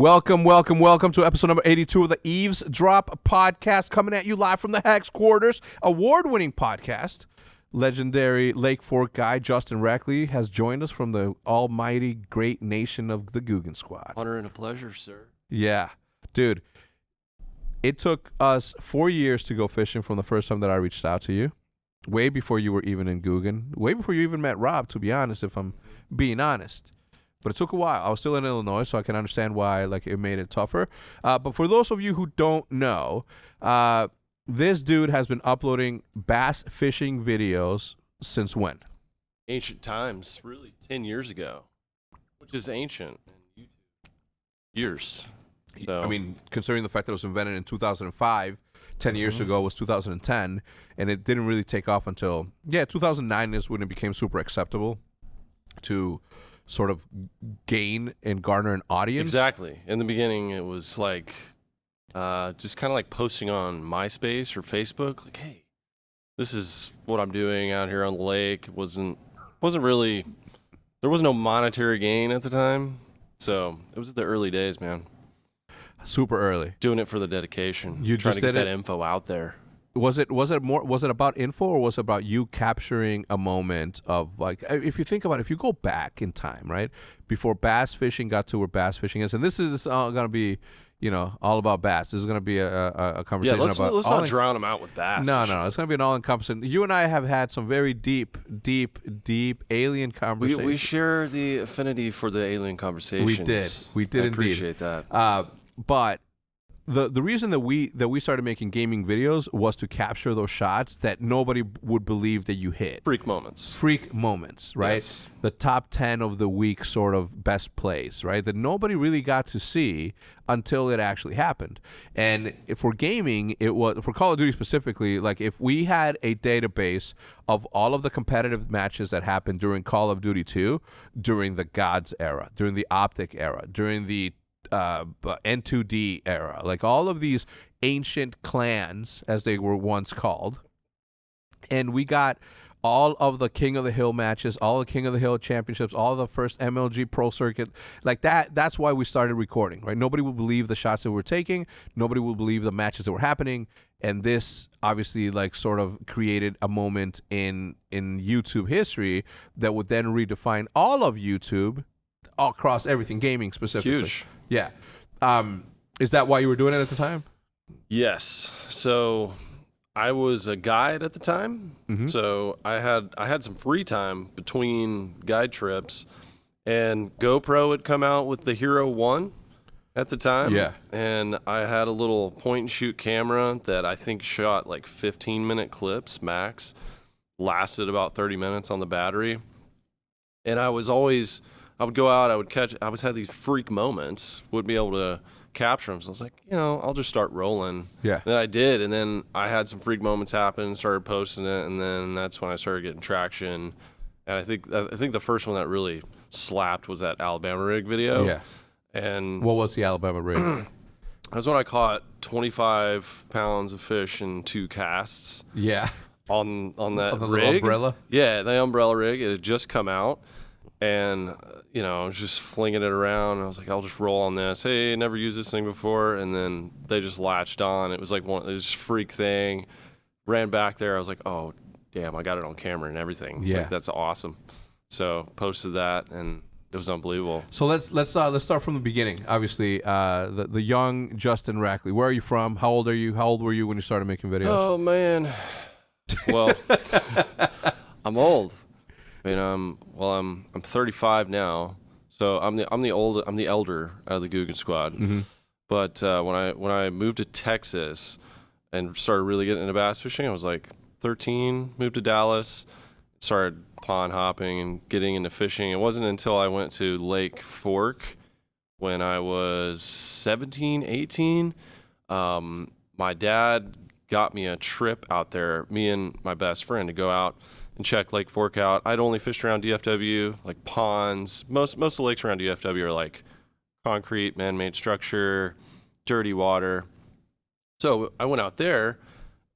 Welcome to episode number 82 of the Eavesdrop Podcast, coming at you live from the Hecz quarters. Award-winning podcast. Legendary LakeForkGuy Justin Rackley has joined us from the almighty great nation of the Googan squad. Honor and a pleasure, sir. Yeah. Dude, it took us 4 years to go fishing from the first time that I reached out to you. Way before you were even in Googan. Way before you even met Rob, to be honest, if I'm being honest. But it took a while. I was still in Illinois, so I can understand why it made it tougher. But for those of you who don't know, this dude has been uploading bass fishing videos since when? Ancient times, really, 10 years ago, which is ancient in YouTube. Years. So. I mean, considering the fact that it was invented in 2005, 10 years ago was 2010, and it didn't really take off until, 2009 is when it became super acceptable to sort of gain and garner an audience. Exactly. In the beginning, it was like just kind of like posting on MySpace or Facebook, like, hey, this is what I'm doing out here on the lake. It wasn't really, there was no monetary gain at the time. So it was the early days, man. Super early. Doing it for the dedication. You trying just to get did that info out there. Was it about info, or was it about you capturing a moment of, like, if you think about it, if you go back in time, right, before bass fishing got to where bass fishing is, and this is all going to be, all about bass. This is going to be a conversation let's about. Let's not drown them out with bass. No. It's going to be an all-encompassing. You and I have had some very deep alien conversations. We share the affinity for the alien conversations. We did I indeed. Appreciate that. But the reason that we started making gaming videos was to capture those shots that nobody would believe that you hit. Freak moments, right? Yes. The top 10 of the week sort of best plays, right? That nobody really got to see until it actually happened. And for gaming, it was, for Call of Duty specifically, like if we had a database of all of the competitive matches that happened during Call of Duty 2, during the Gods era, during the Optic era, during the N2D era, like all of these ancient clans, as they were once called, and we got all of the King of the Hill matches, all the King of the Hill championships, all the first MLG Pro Circuit, like that's why we started recording, right? Nobody would believe the shots that we were taking, nobody would believe the matches that were happening, and this obviously like sort of created a moment in YouTube history that would then redefine all of YouTube across everything, gaming specifically. Huge. Yeah. Is that why you were doing it at the time? Yes. So I was a guide at the time. Mm-hmm. So I had some free time between guide trips, and GoPro had come out with the Hero 1 at the time. Yeah. And I had a little point and shoot camera that I think shot like 15-minute clips max, lasted about 30 minutes on the battery. And I would go out, I would have these freak moments, would be able to capture them. So I was like, I'll just start rolling. Yeah. And then I did, and then I had some freak moments happen, started posting it, and then that's when I started getting traction. And I think the first one that really slapped was that Alabama rig video. Yeah. And what was the Alabama rig? That's when I caught 25 pounds of fish in 2 casts. Yeah. On that the rig. little umbrella? Yeah, the umbrella rig. It had just come out. And, I was just flinging it around. I was like, I'll just roll on this. Hey, never used this thing before. And then they just latched on. It was like this freak thing. Ran back there. I was like, oh, damn, I got it on camera and everything. Yeah. Like, that's awesome. So posted that, and it was unbelievable. So let's start from the beginning. Obviously, the young Justin Rackley. Where are you from? How old are you? How old were you when you started making videos? Oh, man. Well, I'm old. I'm 35 now, so I'm the elder out of the Googan squad. Mm-hmm. But when I moved to Texas and started really getting into bass fishing, I was like 13. Moved to Dallas, started pond hopping and getting into fishing. It wasn't until I went to Lake Fork when I was 17, 18. My dad got me a trip out there, me and my best friend, to go out and check Lake Fork out. I'd only fished around DFW, like ponds. Most of the lakes around DFW are like concrete, man-made structure, dirty water. So I went out there,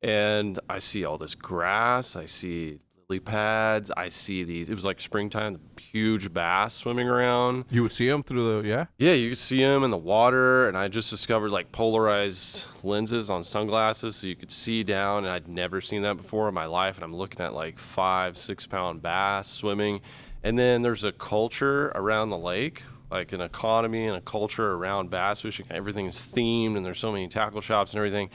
and I see all this grass. I see lily pads. I see these. It was like springtime, huge bass swimming around. You would see them through the, yeah? Yeah, you could see them in the water. And I just discovered like polarized lenses on sunglasses so you could see down. And I'd never seen that before in my life. And I'm looking at like 5-6 pound bass swimming. And then there's a culture around the lake, like an economy and a culture around bass fishing. Everything's themed and there's so many tackle shops and everything.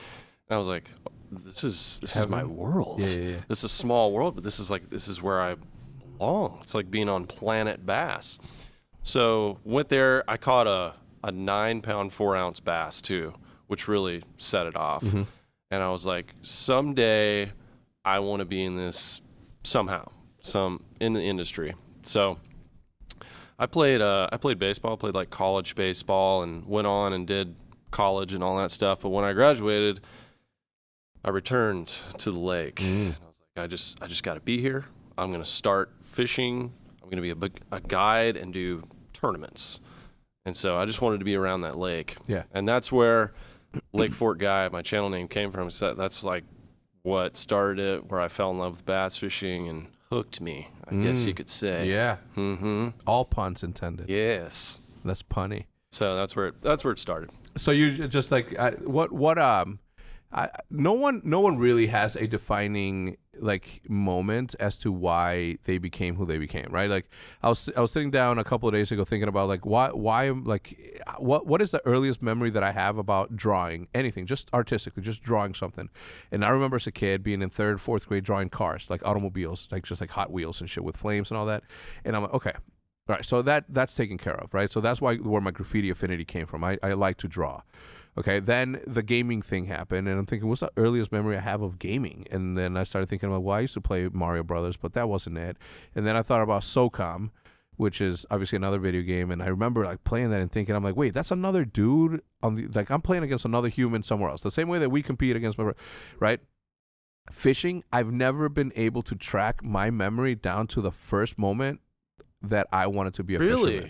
And I was like, this is my world. Yeah. This is a small world, but this is where I belong. It's like being on Planet Bass. So went there. I caught a 9 pound 4 ounce bass too, which really set it off. Mm-hmm. And I was like, someday I want to be in this somehow, in the industry. So I played baseball, played like college baseball, and went on and did college and all that stuff. But when I graduated, I returned to the lake. And I was like, I just got to be here. I'm going to start fishing. I'm going to be a guide and do tournaments. And so I just wanted to be around that lake. Yeah. And that's where LakeForkGuy, my channel name, came from. So that's like what started it, where I fell in love with bass fishing and hooked me, I guess you could say. Yeah. Mm-hmm. All puns intended. Yes. That's punny. So that's where it started. So you just like no one really has a defining like moment as to why they became who they became, right? Like I was sitting down a couple of days ago thinking about like why like what is the earliest memory that I have about drawing anything, just artistically, just drawing something. And I remember as a kid being in 3rd, 4th grade drawing cars, like automobiles, like just like Hot Wheels and shit with flames and all that. And I'm like, okay, all right, so that's taken care of, right? So that's where my graffiti affinity came from. I like to draw. Okay, then the gaming thing happened, and I'm thinking, what's the earliest memory I have of gaming? And then I started thinking about, well, I used to play Mario Brothers, but that wasn't it. And then I thought about SOCOM, which is obviously another video game, and I remember like playing that and thinking, I'm like, wait, that's another dude on the, like I'm playing against another human somewhere else, the same way that we compete against my, right? Fishing, I've never been able to track my memory down to the first moment that I wanted to be a fisherman.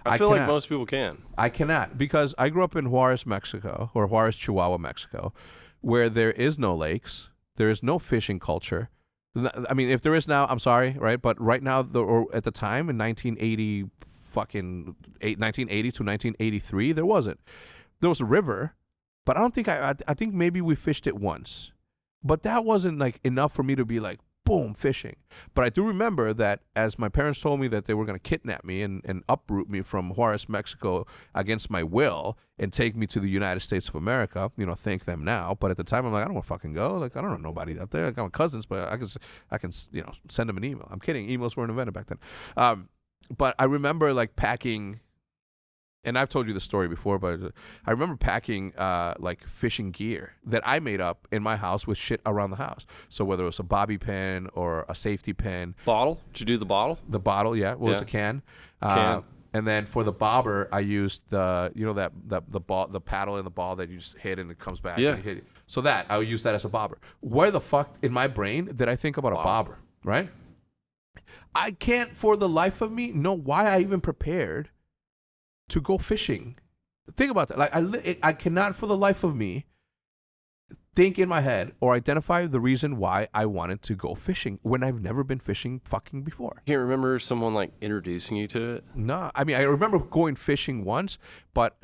I feel like most people can. I cannot, because I grew up in Juarez, Mexico, or Juarez, Chihuahua, Mexico, where there is no lakes, there is no fishing culture. I mean, if there is now, I'm sorry, right? But right now, or at the time in 1980 to 1983, there wasn't. There was a river, but I don't think I think maybe we fished it once, but that wasn't like enough for me to be like, boom, fishing. But I do remember that as my parents told me that they were going to kidnap me and uproot me from Juarez, Mexico against my will and take me to the United States of America, you know, thank them now. But at the time, I'm like, I don't want to fucking go. Like, I don't know nobody out there. I got my cousins, but I can, you know, send them an email. I'm kidding. Emails weren't invented back then. But I remember like packing, and I've told you the story before, but I remember packing like fishing gear that I made up in my house with shit around the house. So whether it was a bobby pin or a safety pin. Bottle? Did you do the bottle? The bottle, yeah. What was a can? Can. And then for the bobber, I used the, you know, the ball, the paddle in the ball that you just hit and it comes back. Yeah. And you hit it. So that I would use that as a bobber. Where the fuck in my brain did I think about a bobber? Right? I can't for the life of me know why I even prepared to go fishing. Think about that. Like I cannot for the life of me think in my head or identify the reason why I wanted to go fishing when I've never been fishing fucking before. Can't remember someone like introducing you to it? No, I mean I remember going fishing once, but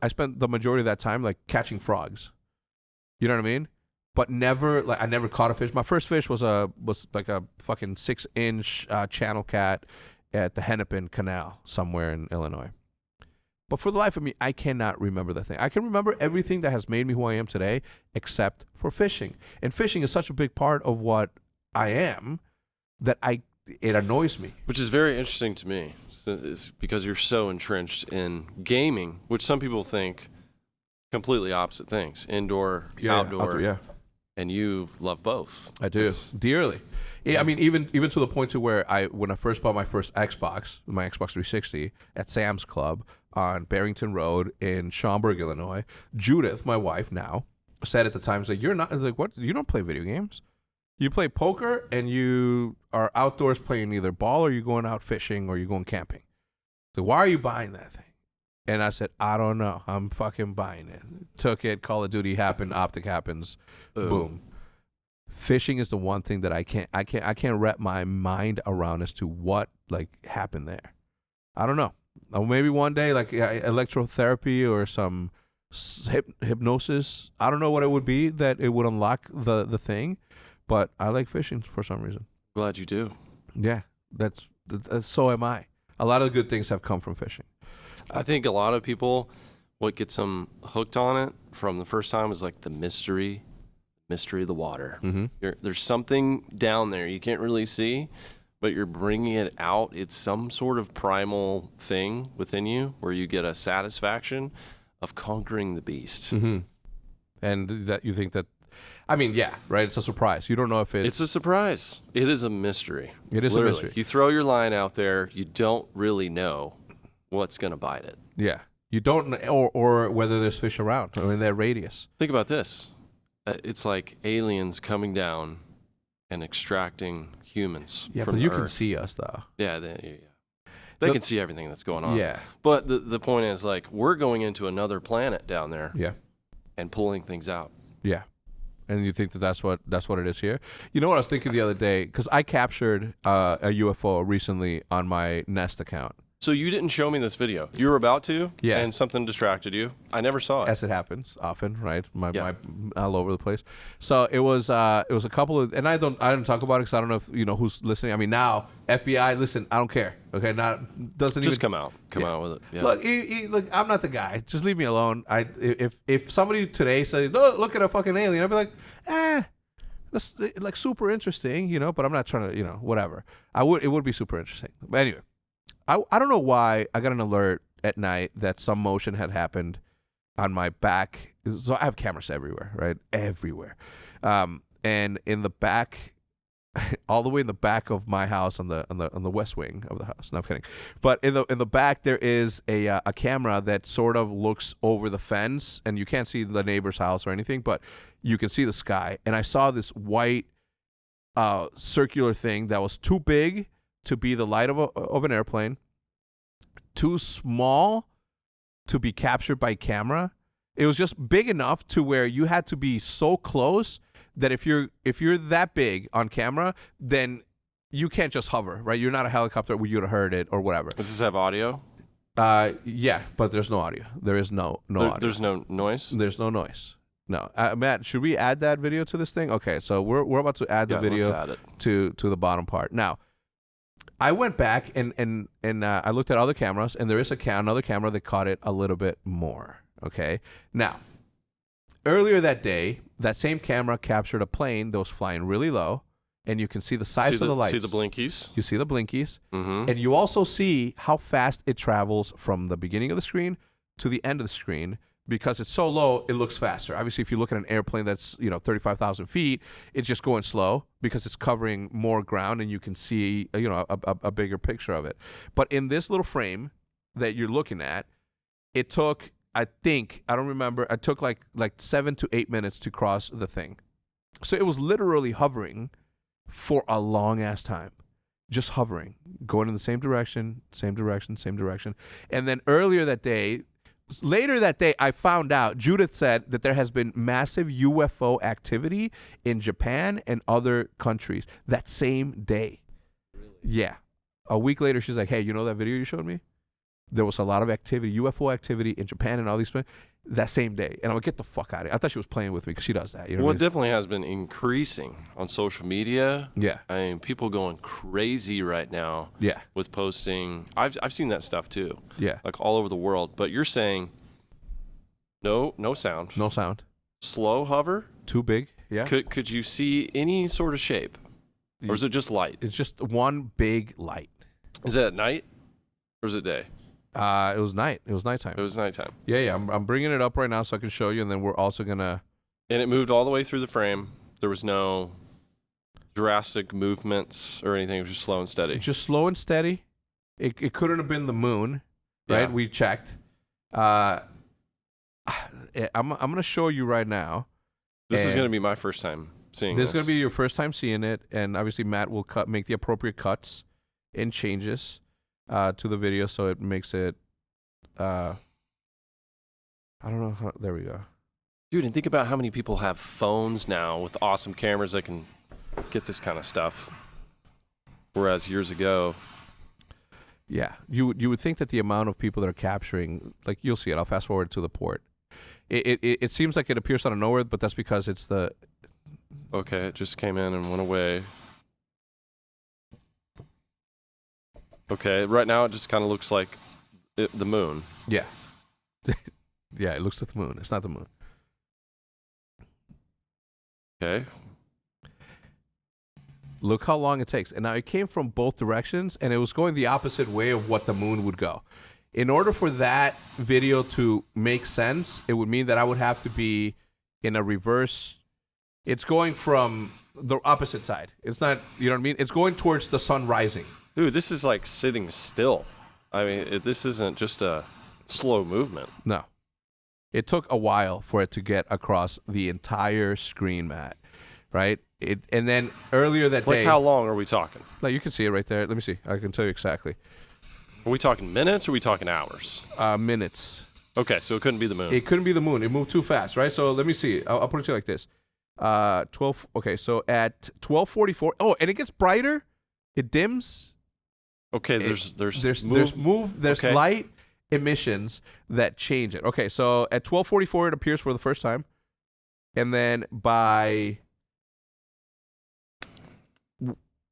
I spent the majority of that time like catching frogs. You know what I mean? But never, like I never caught a fish. My first fish was like a fucking 6-inch channel cat at the Hennepin Canal somewhere in Illinois. But for the life of me, I cannot remember the thing. I can remember everything that has made me who I am today, except for fishing. And fishing is such a big part of what I am that it annoys me. Which is very interesting to me, because you're so entrenched in gaming, which some people think completely opposite things, indoor, outdoor. Yeah. And you love both. I do dearly. Yeah, I mean, even to the point to where when I first bought my first Xbox, my Xbox 360 at Sam's Club on Barrington Road in Schaumburg, Illinois, Judith, my wife now, said at the time, "Like you're not like what? You don't play video games. You play poker and you are outdoors playing either ball or you're going out fishing or you're going camping. So why are you buying that thing?" And I said, I don't know. I'm fucking buying it. Took it. Call of Duty happened. Optic happens. Boom. fishing is the one thing that I can't wrap my mind around as to what like happened there. I don't know. Or maybe one day like electrotherapy or some hypnosis. I don't know what it would be that it would unlock the thing, but I like fishing for some reason. Glad you do. Yeah, that's so am I. A lot of good things have come from fishing. I think a lot of people, what gets them hooked on it from the first time is like the mystery of the water. Mm-hmm. There's something down there you can't really see, but you're bringing it out. It's some sort of primal thing within you where you get a satisfaction of conquering the beast. Mm-hmm. And that you think that, I mean, yeah, right? It's a surprise. You don't know if It's a surprise. It is a mystery. It is Literally. a mystery. You throw your line out there, you don't really know what's going to bite it. Yeah. You don't know, or whether there's fish around or in their radius. Think about this. It's like aliens coming down and extracting humans Yeah, from but you the can earth. see us, though. Yeah, they can see everything that's going on. Yeah. But the point is, like, we're going into another planet down there Yeah. and pulling things out. Yeah. And you think that's what it is here? You know what I was thinking the other day? Because I captured a UFO recently on my Nest account. So you didn't show me this video. You were about to, Yeah. and something distracted you. I never saw it. As it happens often, right? My all over the place. So it was a couple of, and I didn't talk about it because I don't know if you know who's listening. I mean, now FBI, listen, I don't care. Okay, doesn't Just even come out with it. Yeah. Look, look, I'm not the guy. Just leave me alone. If somebody today says, look at a fucking alien, I'd be like, that's like super interesting, you know. But I'm not trying to, you know, whatever. It would be super interesting. But anyway. I don't know why I got an alert at night that some motion had happened on my back. So I have cameras everywhere, right? Everywhere. And in the back, all the way in the back of my house on the west wing of the house. No, I'm kidding. But in the back there is a camera that sort of looks over the fence, and you can't see the neighbor's house or anything, but you can see the sky. And I saw this white circular thing that was too big to be the light of an airplane, too small to be captured by camera. It was just big enough to where you had to be so close that if you're that big on camera, then you can't just hover, right? You're not a helicopter where you'd have heard it or whatever. Does this have audio? Yeah, but there's no audio. There is no audio. There's no noise? There's no noise. No, Matt, should we add that video to this thing? Okay, so we're about to add the video let's add it. to the bottom part. Now, I went back and I looked at other cameras, and there is another camera that caught it a little bit more. Okay, now earlier that day, that same camera captured a plane that was flying really low, and you can see the size of the lights. See the blinkies? You see the blinkies, Mm-hmm. and you also see how fast it travels from the beginning of the screen to the end of the screen. Because it's so low, it looks faster. Obviously, if you look at an airplane that's 35,000 feet, it's just going slow because it's covering more ground, and you can see a bigger picture of it. But in this little frame that you're looking at, it took, I don't remember, it took like 7 to 8 minutes to cross the thing. So it was literally hovering for a long ass time, just hovering, going in the same direction. And then later that day, I found out, Judith said that there has been massive UFO activity in Japan and other countries that same day. Really? Yeah. A week later, she's like, hey, you know that video you showed me? There was a lot of activity, UFO activity in Japan and all these places that same day. And I'm like, get the fuck out of here. I thought she was playing with me because she does that. You know Well, what I it definitely has been increasing on social media. Yeah. I mean, people going crazy right now. Yeah. With posting. I've seen that stuff too. Yeah. Like all over the world. But you're saying no sound. No sound. Slow hover. Too big. Yeah. Could you see any sort of shape? Or is it just light? It's just one big light. Is it at night? Or is it day? It was night. It was nighttime. It was nighttime. Yeah. I'm bringing it up right now so I can show you, and then we're also gonna. And it moved all the way through the frame. There was no drastic movements or anything. It was just slow and steady. Just slow and steady. It couldn't have been the moon, right? Yeah. We checked. I'm gonna show you right now. This is gonna be my first time seeing this. This is gonna be your first time seeing it, and obviously Matt will make the appropriate cuts and changes to the video, so it makes it. I don't know how. There we go. Dude, and think about how many people have phones now with awesome cameras that can get this kind of stuff. Whereas years ago... Yeah, you would think that the amount of people that are capturing, like you'll see it. I'll fast forward to the port. It seems like it appears out of nowhere, but that's because it's the... Okay, it just came in and went away. Okay, right now it just kind of looks like the moon. Yeah. Yeah, it looks like the moon. It's not the moon. Okay. Look how long it takes. And now it came from both directions, and it was going the opposite way of what the moon would go. In order for that video to make sense, it would mean that I would have to be in a reverse. It's going from the opposite side. It's not, you know what I mean? It's going towards the sun rising. Dude, this is like sitting still. I mean, this isn't just a slow movement. No. It took a while for it to get across the entire screen, Matt. Right? And then earlier that day... Like how long are we talking? No, you can see it right there. Let me see. I can tell you exactly. Are we talking minutes or are we talking hours? Minutes. Okay, so it couldn't be the moon. It couldn't be the moon. It moved too fast, right? So let me see. I'll put it to you like this. 12. Okay, so at 12:44. Oh, and it gets brighter. It dims. Okay, there's okay. Light emissions that change it. Okay, so at 12:44 it appears for the first time, and then by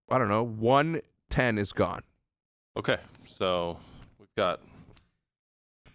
I don't know 1:10 is gone. Okay, so we've got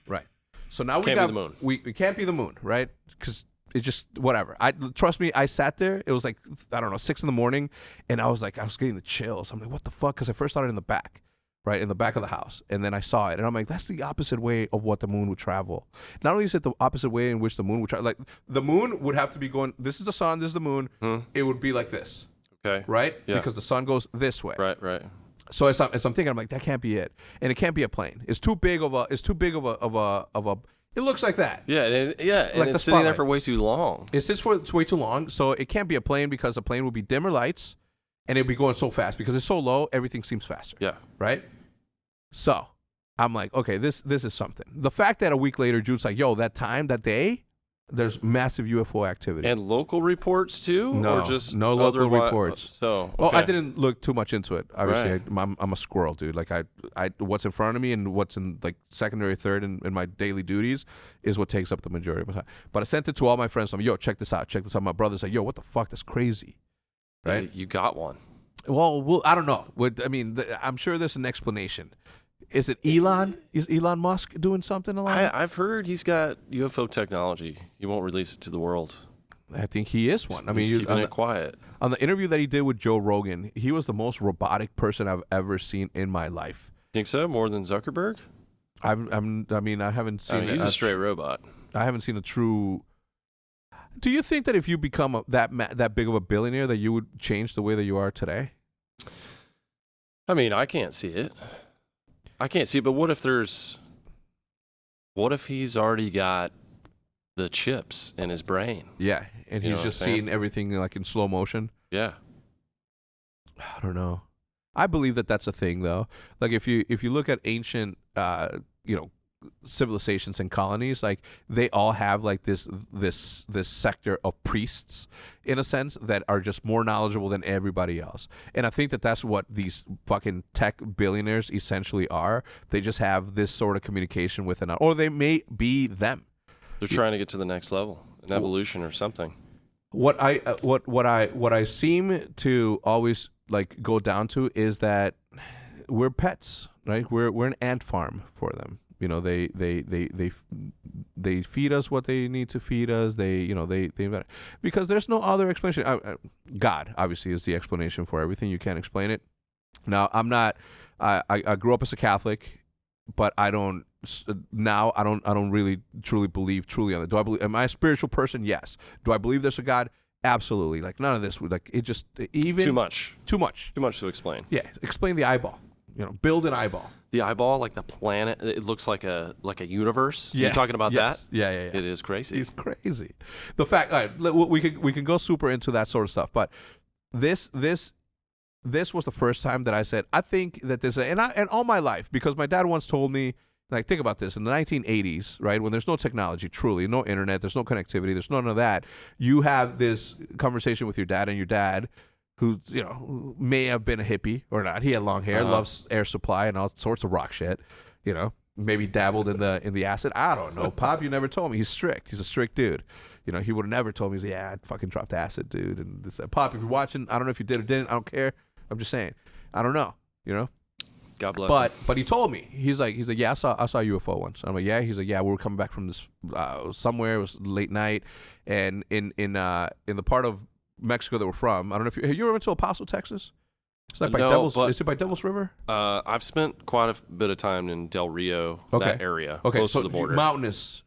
right. So now can't be the moon. We can't be the moon, right? Because it just whatever. Trust me. I sat there. It was like I don't know 6 a.m, and I was getting the chills. I'm like, what the fuck? Because I first saw it in the back. Right, in the back of the house. And then I saw it. And I'm like, that's the opposite way of what the moon would travel. Not only is it the opposite way in which the moon would travel, like the moon would have to be going, this is the sun, this is the moon. It would be like this. Okay. Right? Yeah. Because the sun goes this way. Right. So as I'm thinking, I'm like, that can't be it. And it can't be a plane. It's too big of a it looks like that. Yeah, and like it's sitting there for way too long. It's way too long. So it can't be a plane because a plane would be dimmer lights and it would be going so fast because it's so low, everything seems faster. Yeah. Right? So I'm like, okay, this is something. The fact that a week later, Jude's like, yo, that day, there's massive UFO activity. And local reports too? No, or just no local reports. So, okay. Well, I didn't look too much into it. Obviously, Right. I'm a squirrel, dude. Like I what's in front of me and what's in like secondary, third in my daily duties is what takes up the majority of my time. But I sent it to all my friends. I'm like, yo, check this out. My brother's like, yo, what the fuck? That's crazy. Right? You got one. Well, I don't know. I'm sure there's an explanation. Is it Elon? Is Elon Musk doing something along? I've heard he's got UFO technology. He won't release it to the world. I think he is one. I mean, he's keeping it quiet. On the interview that he did with Joe Rogan, he was the most robotic person I've ever seen in my life. Think so? More than Zuckerberg? I haven't seen. He's a straight robot. I haven't seen a true. Do you think that if you become that big of a billionaire, that you would change the way that you are today? I mean, I can't see it. But what if he's already got the chips in his brain? Yeah, and he's just seeing everything like in slow motion. Yeah. I don't know. I believe that that's a thing, though. Like if you look at ancient, civilizations and colonies, like they all have like this sector of priests in a sense that are just more knowledgeable than everybody else. And I think that that's what these fucking tech billionaires essentially are. They just have this sort of communication with another, or they may be them. They're trying to get to the next level, an evolution or something. What I seem to always like go down to is that we're pets, right? We're an ant farm for them. You know, they feed us what they need to feed us. They because there's no other explanation. God obviously is the explanation for everything. You can't explain it. Now I'm not. I grew up as a Catholic, but I don't really truly believe on it. Do I believe? Am I a spiritual person? Yes. Do I believe there's a God? Absolutely. Like none of this would like it. Just even too much to explain. Yeah, explain the eyeball. Build an eyeball. The eyeball, like the planet, it looks like a universe. Yeah. You're talking about that? Yeah. It is crazy. It's crazy. The fact, all right, we can go super into that sort of stuff, but this was the first time that I said I think that this, and all my life, because my dad once told me, Like, think about this. In the 1980s, right, when there's no technology, truly, no internet, there's no connectivity, there's none of that, you have this conversation with your dad, and your dad, who, you know, may have been a hippie or not. He had long hair, loves Air Supply and all sorts of rock shit, you know, maybe dabbled in the acid. I don't know. Pop, you never told me. He's strict. He's a strict dude. You know, he would have never told me. He's like, yeah, I fucking dropped acid, dude. And this, Pop, if you're watching, I don't know if you did or didn't. I don't care. I'm just saying. I don't know, you know. God bless him. But he told me. He's like, yeah, I saw a UFO once. I'm like, yeah. He's like, yeah, we were coming back from this somewhere. It was late night, and in the part of Mexico that we're from, I don't know if you ever went to El Paso, Texas. It's like by Devil's. Is it by Devil's River? I've spent quite a bit of time in Del Rio, that area, close to the border. Mountainous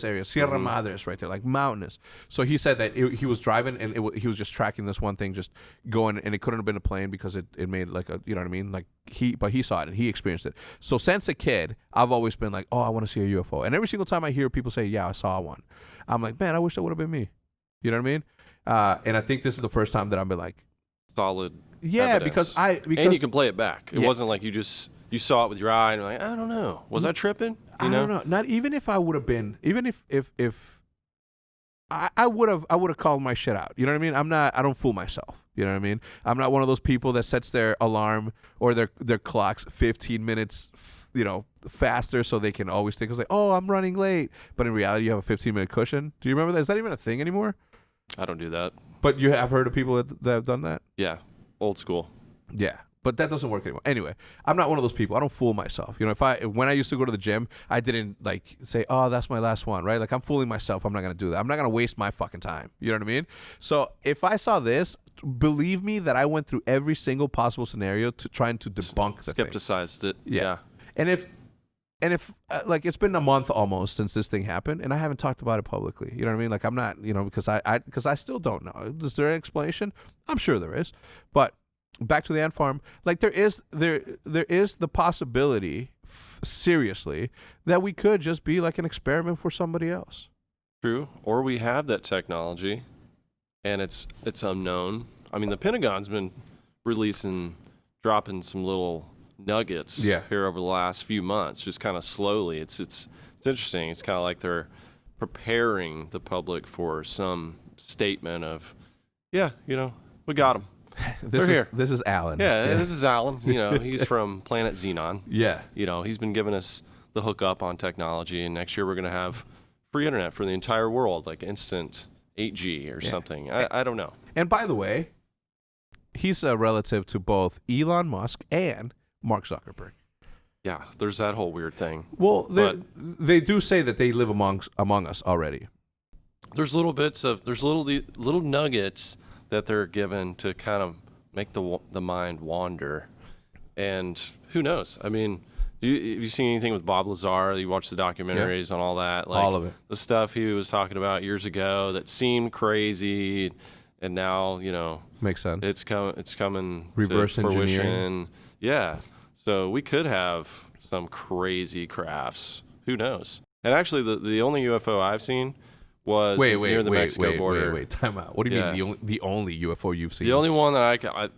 area, Sierra Madres, right there, like mountainous. So he said that he was driving and he was just tracking this one thing, just going, and it couldn't have been a plane because it made like a, you know what I mean, like but he saw it and he experienced it. So since a kid, I've always been like, oh, I want to see a UFO, and every single time I hear people say, yeah, I saw one, I'm like, man, I wish that would have been me. You know what I mean? And I think this is the first time that I've been like, solid. Yeah, evidence. because and you can play it back. It wasn't like you saw it with your eye and you're like, I don't know, was I tripping? I don't know. Not even if I would have been, even if I would have called my shit out. You know what I mean? I don't fool myself. You know what I mean? I'm not one of those people that sets their alarm or their clocks 15 minutes, you know, faster so they can always think it's like, oh, I'm running late. But in reality, you have a 15-minute cushion. Do you remember that? Is that even a thing anymore? I don't do that. But you have heard of people that have done that? Yeah. Old school. Yeah. But that doesn't work anymore. Anyway, I'm not one of those people. I don't fool myself. You know, when I used to go to the gym, I didn't like say, oh, that's my last one, right? Like, I'm fooling myself. I'm not going to do that. I'm not going to waste my fucking time. You know what I mean? So if I saw this, believe me that I went through every single possible scenario to trying to debunk the thing. Skepticized it. Yeah. And if like, it's been a month almost since this thing happened, and I haven't talked about it publicly. You know what I mean? Like, I'm not, you know, because I still don't know. Is there an explanation? I'm sure there is. But back to the ant farm, like, there is the possibility, seriously, that we could just be like an experiment for somebody else. True. Or we have that technology, and it's unknown. I mean, the Pentagon's been dropping some little nuggets here over the last few months, just kind of slowly. It's interesting. It's kind of like they're preparing the public for some statement of, yeah, you know, we got them. This is Alan. Yeah, this is Alan. You know, he's from Planet Xenon. Yeah. You know, he's been giving us the hookup on technology, and next year we're going to have free internet for the entire world, like instant 8G or something. I don't know. And by the way, he's a relative to both Elon Musk and Mark Zuckerberg. Yeah, there's that whole weird thing. Well, they do say that they live among us already. There's little nuggets that they're given to kind of make the mind wander, and who knows? I mean, have you seen anything with Bob Lazar? You watch the documentaries on all that, like all of it, the stuff he was talking about years ago that seemed crazy, and now, you know, makes sense. It's coming reverse to fruition. Engineering. Yeah, so we could have some crazy crafts. Who knows? And actually, the only UFO I've seen was near the Mexico border. Wait, time out. What do you mean the only UFO you've seen? The only one that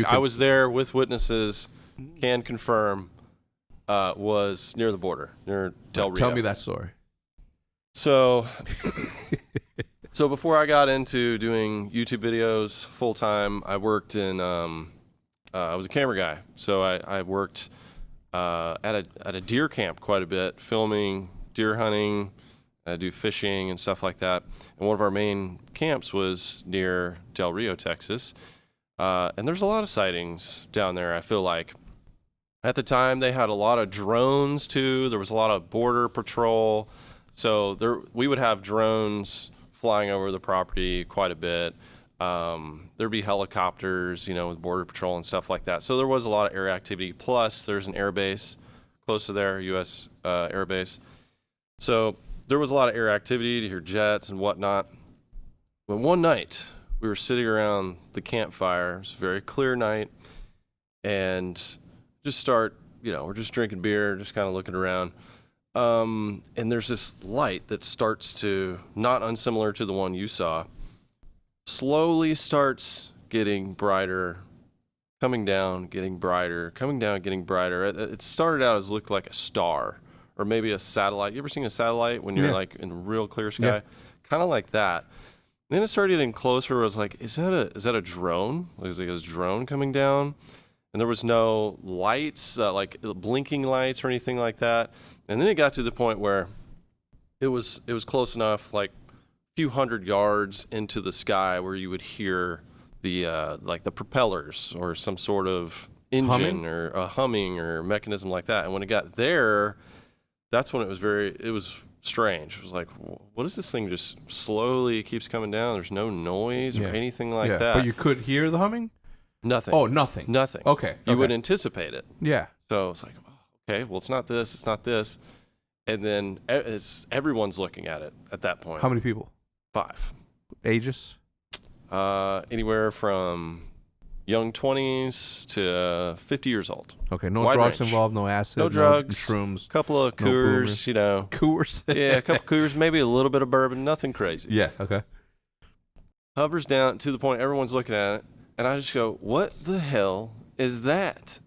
I was there with witnesses, can confirm, was near the border, near Del Rio. Tell me that story. So before I got into doing YouTube videos full time, I worked in I was a camera guy. So I worked at a deer camp quite a bit, filming deer hunting. I do fishing and stuff like that. And one of our main camps was near Del Rio, Texas. And there's a lot of sightings down there, I feel like. At the time, they had a lot of drones, too. There was a lot of border patrol. So we would have drones flying over the property quite a bit. There'd be helicopters, you know, with border patrol and stuff like that. So there was a lot of air activity. Plus, there's an air base close to there, U.S. Air base. So there was a lot of air activity to hear jets and whatnot. But one night, we were sitting around the campfire. It was a very clear night. And we're just drinking beer, just kind of looking around. And there's this light that starts to, not unsimilar to the one you saw, slowly starts getting brighter, coming down, getting brighter, coming down, getting brighter. It started out as looked like a star or maybe a satellite. You ever seen a satellite when you're like in real clear sky? Kind of like that. And then it started getting closer. I was like, is that a drone? Was it a drone coming down? And there was no lights, like blinking lights or anything like that. And then it got to the point where it was close enough, like a few hundred yards into the sky, where you would hear the like the propellers or some sort of engine or a humming or mechanism like that. And when it got there, that's when it was strange. It was like, what is this thing just slowly keeps coming down? There's no noise or anything like that. But you could hear the humming? Nothing. Oh, nothing. Nothing. Okay. You would anticipate it. Yeah. So it's like, okay, well, it's not this, it's not this. And then everyone's looking at it at that point. How many people? 5. Ages? Anywhere from young 20s to 50 years old. Okay, no Wide drugs range. involved, no acid, No drugs, no shrooms. Couple of coors, you know. Coors? Yeah, a couple coors, maybe a little bit of bourbon, nothing crazy. Yeah, okay. Hovers down to the point everyone's looking at it, and I just go, what the hell is that?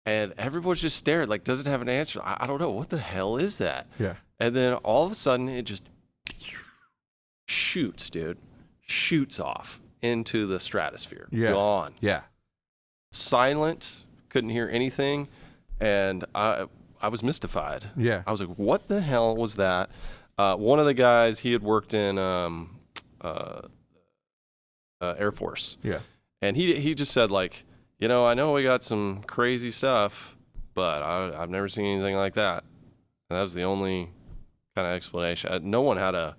And everyone's just staring, like, doesn't have an answer. I don't know. What the hell is that? Yeah. And then all of a sudden, it just shoots, dude. Shoots off into the stratosphere. Yeah. Gone. Yeah. Silent. Couldn't hear anything. And I was mystified. Yeah. I was like, what the hell was that? One of the guys, he had worked in Air Force. Yeah. And he just said, like, you know, I know we got some crazy stuff, but I've never seen anything like that. And that was the only kind of explanation. No one had a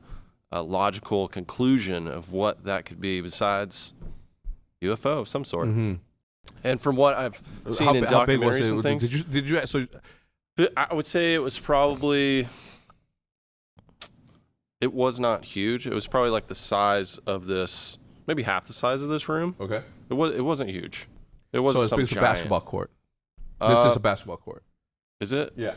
logical conclusion of what that could be besides UFO of some sort. Mm-hmm. And from what I've seen in how big was documentaries it? and things, Did you so I would say it was probably, it was not huge. It was probably like the size of this, maybe half the size of this room. Okay. It wasn't huge. It wasn't So it's some big as a giant basketball court. This is a basketball court. Is it? Yeah.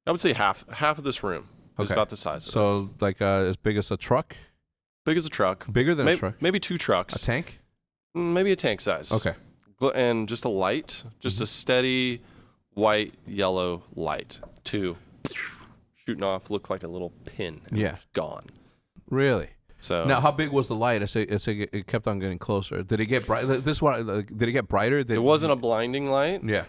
I would say half of this room is about the size of it. So like as big as a truck? Big as a truck. Bigger than a truck? Maybe 2 trucks. A tank? Maybe a tank size. Okay. And just a light, just a steady white, yellow light. 2 shooting off, looked like a little pin. Yeah. Gone. Really? So now, how big was the light? I say it kept on getting closer. Did it get bright? Did it get brighter? it wasn't a blinding light. Yeah.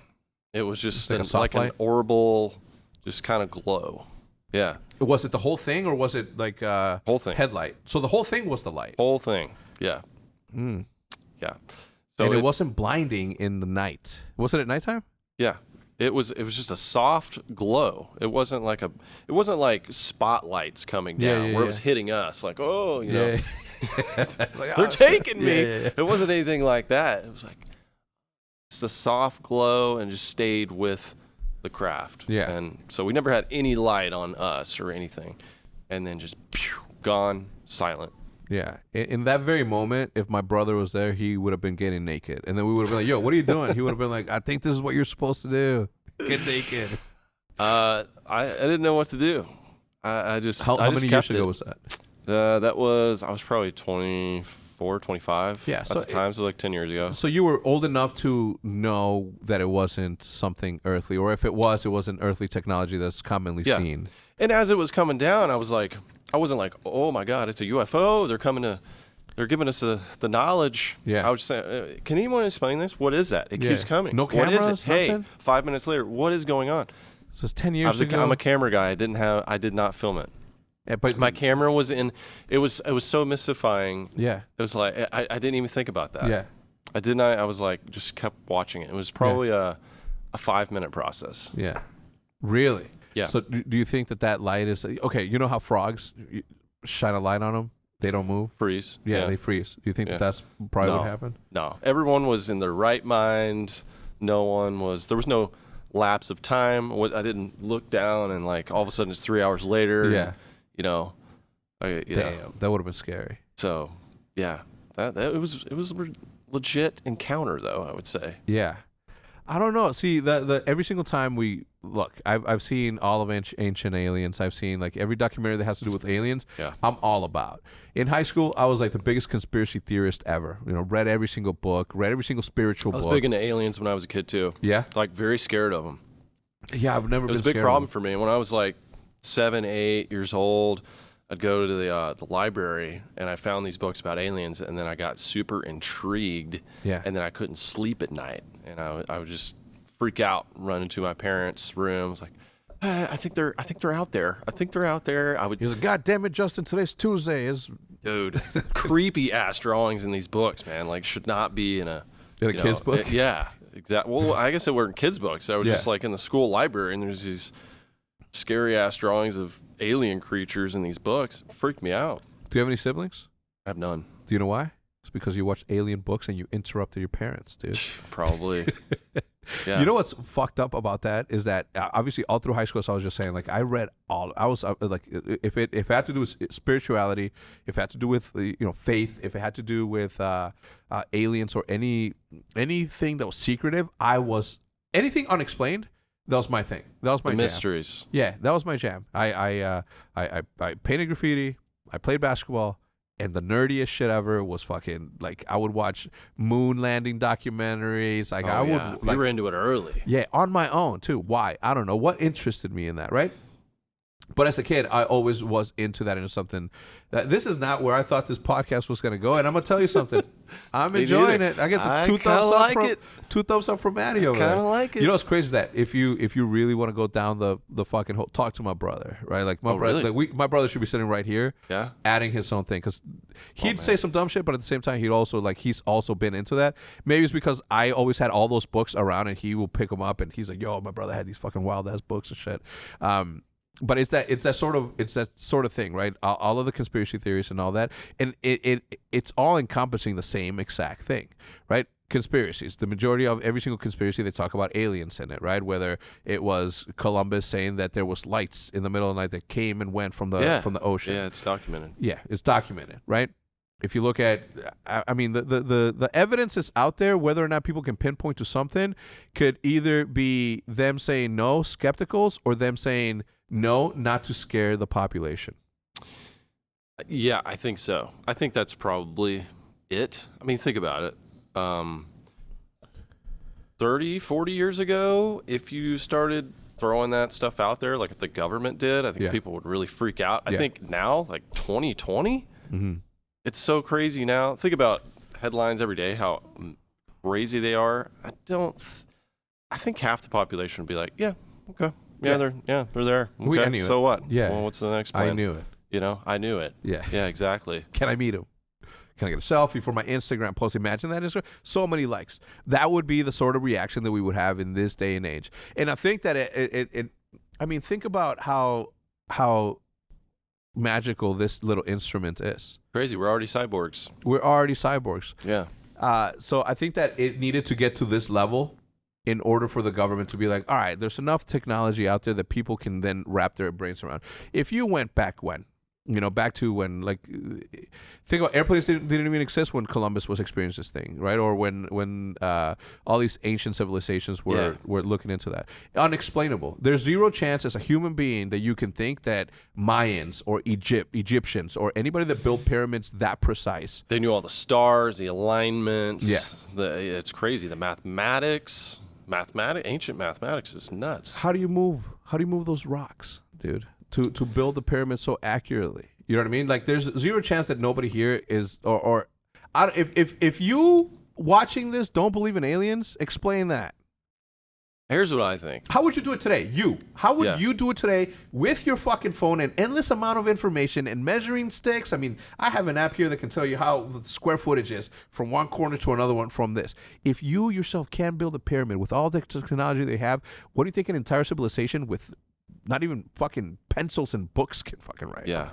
It was just like a soft an light? orbital, just kind of glow. Yeah. Was it the whole thing, or was it like Whole thing. headlight? So the whole thing was the light. Whole thing. Yeah. Mm. Yeah. So And it wasn't blinding in the night. Was it at nighttime? Yeah. It was just a soft glow. It wasn't like spotlights coming down where it was hitting us like, oh, you know. Like, They're taking me. Yeah. It wasn't anything like that. It was like just a soft glow and just stayed with the craft. Yeah. And so we never had any light on us or anything. And then just gone, silent. Yeah. In that very moment, if my brother was there, he would have been getting naked. And then we would have been like, yo, what are you doing? He would have been like, I think this is what you're supposed to do. Get naked. I didn't know what to do. I just How I just many kept years ago it. was that? I was probably 24, 25 Yeah, at so the time, so like 10 years ago. So you were old enough to know that it wasn't something earthly, or if it wasn't earthly technology that's commonly seen. And as it was coming down, I wasn't like, oh my God, it's a UFO. They're giving us the knowledge. Yeah. I was just saying, can anyone explain this? What is that? It keeps coming. No What is cameras, it? Hey, nothing? 5 minutes later, what is going on? So it's 10 years ago. I'm a camera guy. I did not film it. Yeah, but My camera was in. It was so mystifying. Yeah. It was like I didn't even think about that. Yeah. I didn't. I was like just kept watching it. It was probably a 5-minute process. Yeah. Really? Yeah. So do you think that light is okay? You know how frogs shine a light on them, they don't move. Freeze. Yeah, they freeze. Do you think that that's probably what happened? No. Everyone was in their right mind. There was no lapse of time. I didn't look down and like all of a sudden it's 3 hours later. Yeah. And, Damn, that would have been scary. So yeah, it was a legit encounter though, I would say. Yeah. I don't know. See, the every single time we look, I've seen all of Ancient Aliens. I've seen like every documentary that has to do with aliens. Yeah. I'm all about. In high school, I was like the biggest conspiracy theorist ever. You know, read every single book, read every single spiritual book. I was big into aliens when I was a kid too. Yeah. Like very scared of them. Yeah, I've never. It was a big problem for me when I was like 7, 8 years old. I'd go to the library and I found these books about aliens, and then I got super intrigued. Yeah. And then I couldn't sleep at night, and I would just freak out, run into my parents' rooms, like, I think they're out there. I think they're out there. I would. He was like, God damn it, Justin! Today's Tuesday. Dude, creepy ass drawings in these books, man. Like, should not be in a kid's book. Yeah, exactly. Well, I guess they weren't kids' books. I was just like in the school library, and there's these scary ass drawings of alien creatures in these books. It freaked me out. Do you have any siblings? I have none. Do you know why? It's because you watched alien books and you interrupted your parents, dude. Probably. Yeah. You know what's fucked up about that is that obviously all through high school, so I was just saying, like, I read all. I was like, if it had to do with spirituality, if it had to do with faith, if it had to do with aliens or anything that was secretive, anything unexplained. That was my thing. That was my jam. Mysteries. Yeah, that was my jam. I painted graffiti. I played basketball. And the nerdiest shit ever was fucking, like, I would watch moon landing documentaries. Like, You were into it early. Yeah, on my own, too. Why? I don't know. What interested me in that, right? But as a kid, I always was into that, into something. This is not where I thought this podcast was going to go. And I'm going to tell you something. I'm enjoying it. I get the two thumbs up from Maddie over there. Kind of like it. You know what's crazy is that if you really want to go down the fucking hole, talk to my brother, right? Like my brother, really? my brother should be sitting right here, adding his own thing, because he'd say some dumb shit, but at the same time, he's also been into that. Maybe it's because I always had all those books around, and he will pick them up, and he's like, "Yo, my brother had these fucking wild ass books and shit." But it's that sort of thing, right? All of the conspiracy theories and all that, and it's all encompassing the same exact thing, right? Conspiracies. The majority of every single conspiracy, they talk about aliens in it, right? Whether it was Columbus saying that there was lights in the middle of the night that came and went from the ocean. Yeah, it's documented. Yeah, it's documented, right? If you look at, I mean, the evidence is out there. Whether or not people can pinpoint to something could either be them saying no, skepticals, or them saying no, not to scare the population. Yeah, I think so. I think that's probably it. I mean, think about it. 30, 40 years ago, if you started throwing that stuff out there, like if the government did, I think people would really freak out. I think now, like 2020, it's so crazy now. Think about headlines every day, how crazy they are. I think half the population would be like, yeah, okay. Yeah, they're there. Okay, I knew so it. what? Yeah. Well, what's the next plan? I knew it. I knew it. Yeah. Yeah, exactly. Can I meet him? Can I get a selfie for my Instagram post? Imagine that is so many likes. That would be the sort of reaction that we would have in this day and age. And I think that I mean, think about how magical this little instrument is. Crazy. We're already cyborgs. Yeah. So I think that it needed to get to this level in order for the government to be like, all right, there's enough technology out there that people can then wrap their brains around. If you went back back to when, like, think about airplanes didn't even exist when Columbus was experiencing this thing, right? Or when all these ancient civilizations were looking into that. Unexplainable. There's zero chance as a human being that you can think that Mayans or Egyptians or anybody that built pyramids that precise. They knew all the stars, the alignments. Yeah. It's crazy. The mathematics, ancient mathematics is nuts. How do you move those rocks, dude? To build the pyramid so accurately, you know what I mean? Like, there's zero chance that nobody here is, if you watching this don't believe in aliens, explain that. Here's what I think. How would you do it today? How would you do it today with your fucking phone and endless amount of information and measuring sticks? I mean, I have an app here that can tell you how the square footage is from one corner to another one from this. If you yourself can build a pyramid with all the technology they have, what do you think an entire civilization with not even fucking pencils and books can fucking write? Yeah.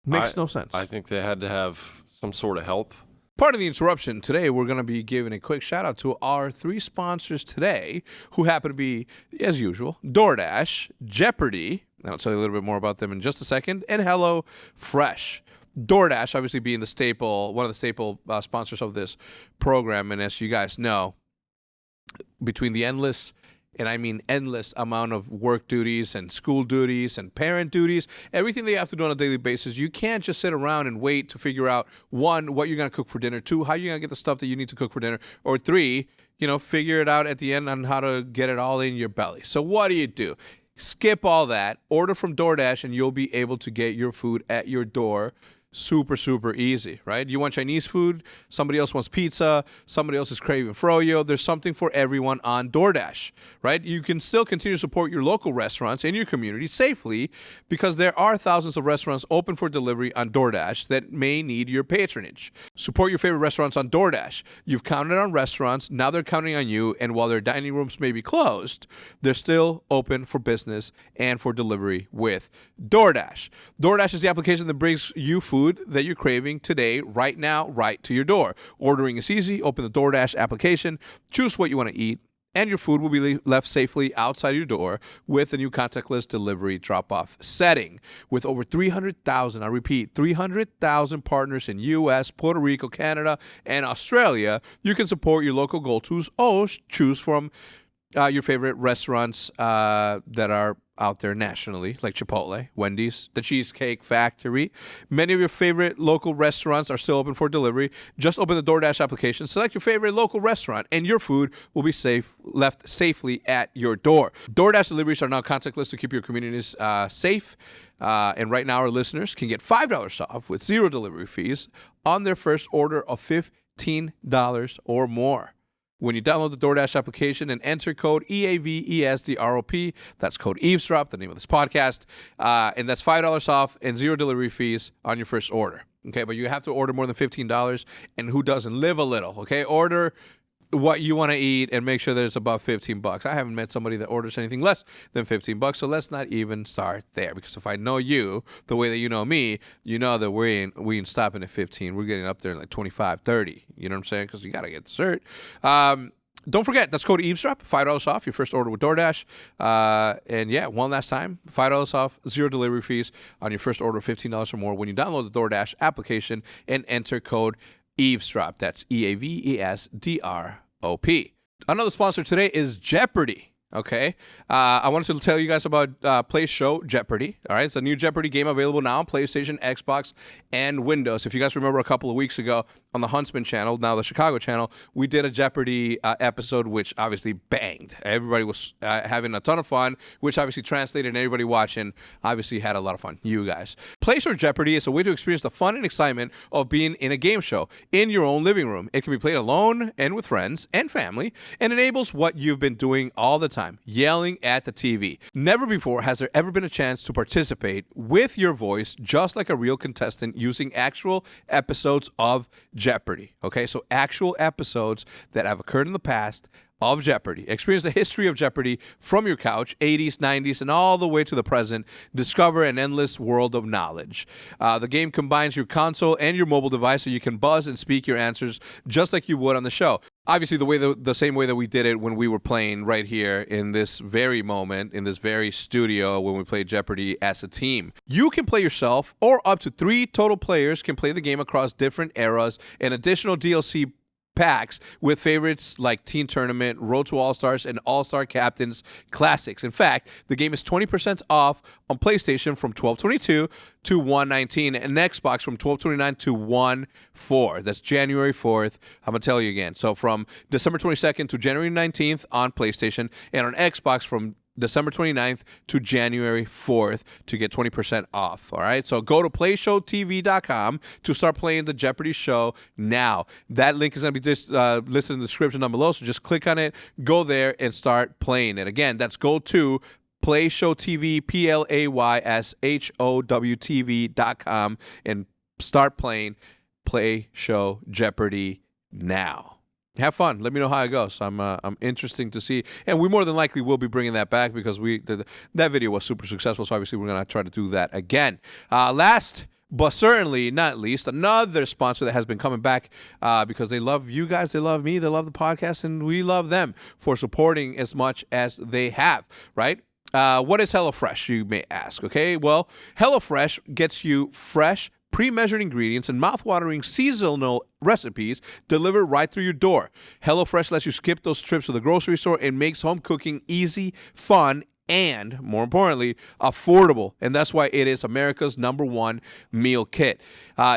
Makes no sense. I think they had to have some sort of help. Part of the interruption today, we're going to be giving a quick shout out to our 3 sponsors today, who happen to be, as usual, DoorDash, Jeopardy, and I'll tell you a little bit more about them in just a second, and Hello Fresh. DoorDash obviously being one of the staple sponsors of this program, and as you guys know, between the endless and I mean endless amount of work duties and school duties and parent duties, everything they have to do on a daily basis. You can't just sit around and wait to figure out, 1, what you're going to cook for dinner, 2, how you're going to get the stuff that you need to cook for dinner, or 3, figure it out at the end on how to get it all in your belly. So what do? Skip all that, order from DoorDash, and you'll be able to get your food at your door super, super easy, right? You want Chinese food, somebody else wants pizza, somebody else is craving froyo. There's something for everyone on DoorDash, right? You can still continue to support your local restaurants in your community safely because there are thousands of restaurants open for delivery on DoorDash that may need your patronage. Support your favorite restaurants on DoorDash. You've counted on restaurants, now they're counting on you, and while their dining rooms may be closed, they're still open for business and for delivery with DoorDash. DoorDash is the application that brings you food that you're craving today, right now, right to your door. Ordering is easy. Open the DoorDash application, choose what you want to eat, and your food will be left safely outside your door with the new contactless delivery drop-off setting. With over 300,000, I repeat, 300,000 partners in U.S., Puerto Rico, Canada, and Australia, you can support your local go-tos or choose from your favorite restaurants that are out there nationally, like Chipotle, Wendy's, the Cheesecake Factory. Many of your favorite local restaurants are still open for delivery. Just open the DoorDash application, select your favorite local restaurant, and your food will be left safely at your door. DoorDash deliveries are now contactless to keep your communities safe. And right now, our listeners can get $5 off with 0 delivery fees on their first order of $15 or more. When you download the DoorDash application and enter code EAVESDROP, that's code Eavesdrop, the name of this podcast, and that's $5 off and 0 delivery fees on your first order. Okay, but you have to order more than $15, and who doesn't? Live a little, okay? Order what you want to eat and make sure that it's above $15. I haven't met somebody that orders anything less than $15, so let's not even start there, because if I know you the way that you know me, you know that we ain't stopping at 15. We're getting up there in like 25, 30. You know what I'm saying? Because you got to get dessert. Don't forget, that's code Eavesdrop, $5 off your first order with DoorDash. And yeah, one last time, $5 off, 0 delivery fees on your first order of $15 or more when you download the DoorDash application and enter code Eavesdrop. That's EAVESDROP. Another sponsor today is Jeopardy. Okay. I wanted to tell you guys about Play Show Jeopardy. All right. It's a new Jeopardy game available now on PlayStation, Xbox, and Windows. If you guys remember a couple of weeks ago on the Huntsman channel, now the Chicago channel, we did a Jeopardy episode, which obviously banged. Everybody was having a ton of fun, which obviously translated, and everybody watching obviously had a lot of fun. You guys. Play Show Jeopardy is a way to experience the fun and excitement of being in a game show in your own living room. It can be played alone and with friends and family, and enables what you've been doing all the time, yelling at the TV. Never before has there ever been a chance to participate with your voice just like a real contestant using actual episodes of Jeopardy. Okay, so actual episodes that have occurred in the past of Jeopardy. Experience the history of Jeopardy from your couch, 80s, 90s, and all the way to the present. Discover an endless world of knowledge. The game combines your console and your mobile device so you can buzz and speak your answers just like you would on the show. Obviously, the same way that we did it when we were playing right here in this very moment, in this very studio when we played Jeopardy as a team. You can play yourself, or up to 3 total players can play the game across different eras, and additional DLC packs with favorites like Teen Tournament, Road to All-Stars, and All-Star Captains classics. In fact, the game is 20% off on PlayStation from $12.22 to $119, and Xbox from $12.29 to $1.4. That's January 4th. I'm going to tell you again. So from December 22nd to January 19th on PlayStation, and on Xbox from December 29th to January 4th to get 20% off. All right. So go to playshowtv.com to start playing the Jeopardy show now. That link is going to be just listed in the description down below. So just click on it, go there, and start playing it. Again, that's go to playshowtv, PLAYSHOWTV.com, and start playing Play Show Jeopardy now. Have fun. Let me know how it goes. I'm interesting to see, and we more than likely will be bringing that back because that video was super successful. So obviously we're gonna try to do that again. Last but certainly not least, another sponsor that has been coming back because they love you guys, they love me, they love the podcast, and we love them for supporting as much as they have. Right? What is HelloFresh, you may ask? Okay, well, HelloFresh gets you fresh, pre-measured ingredients, and mouth-watering seasonal recipes delivered right through your door. HelloFresh lets you skip those trips to the grocery store and makes home cooking easy, fun, and, more importantly, affordable. And that's why it is America's #1 meal kit.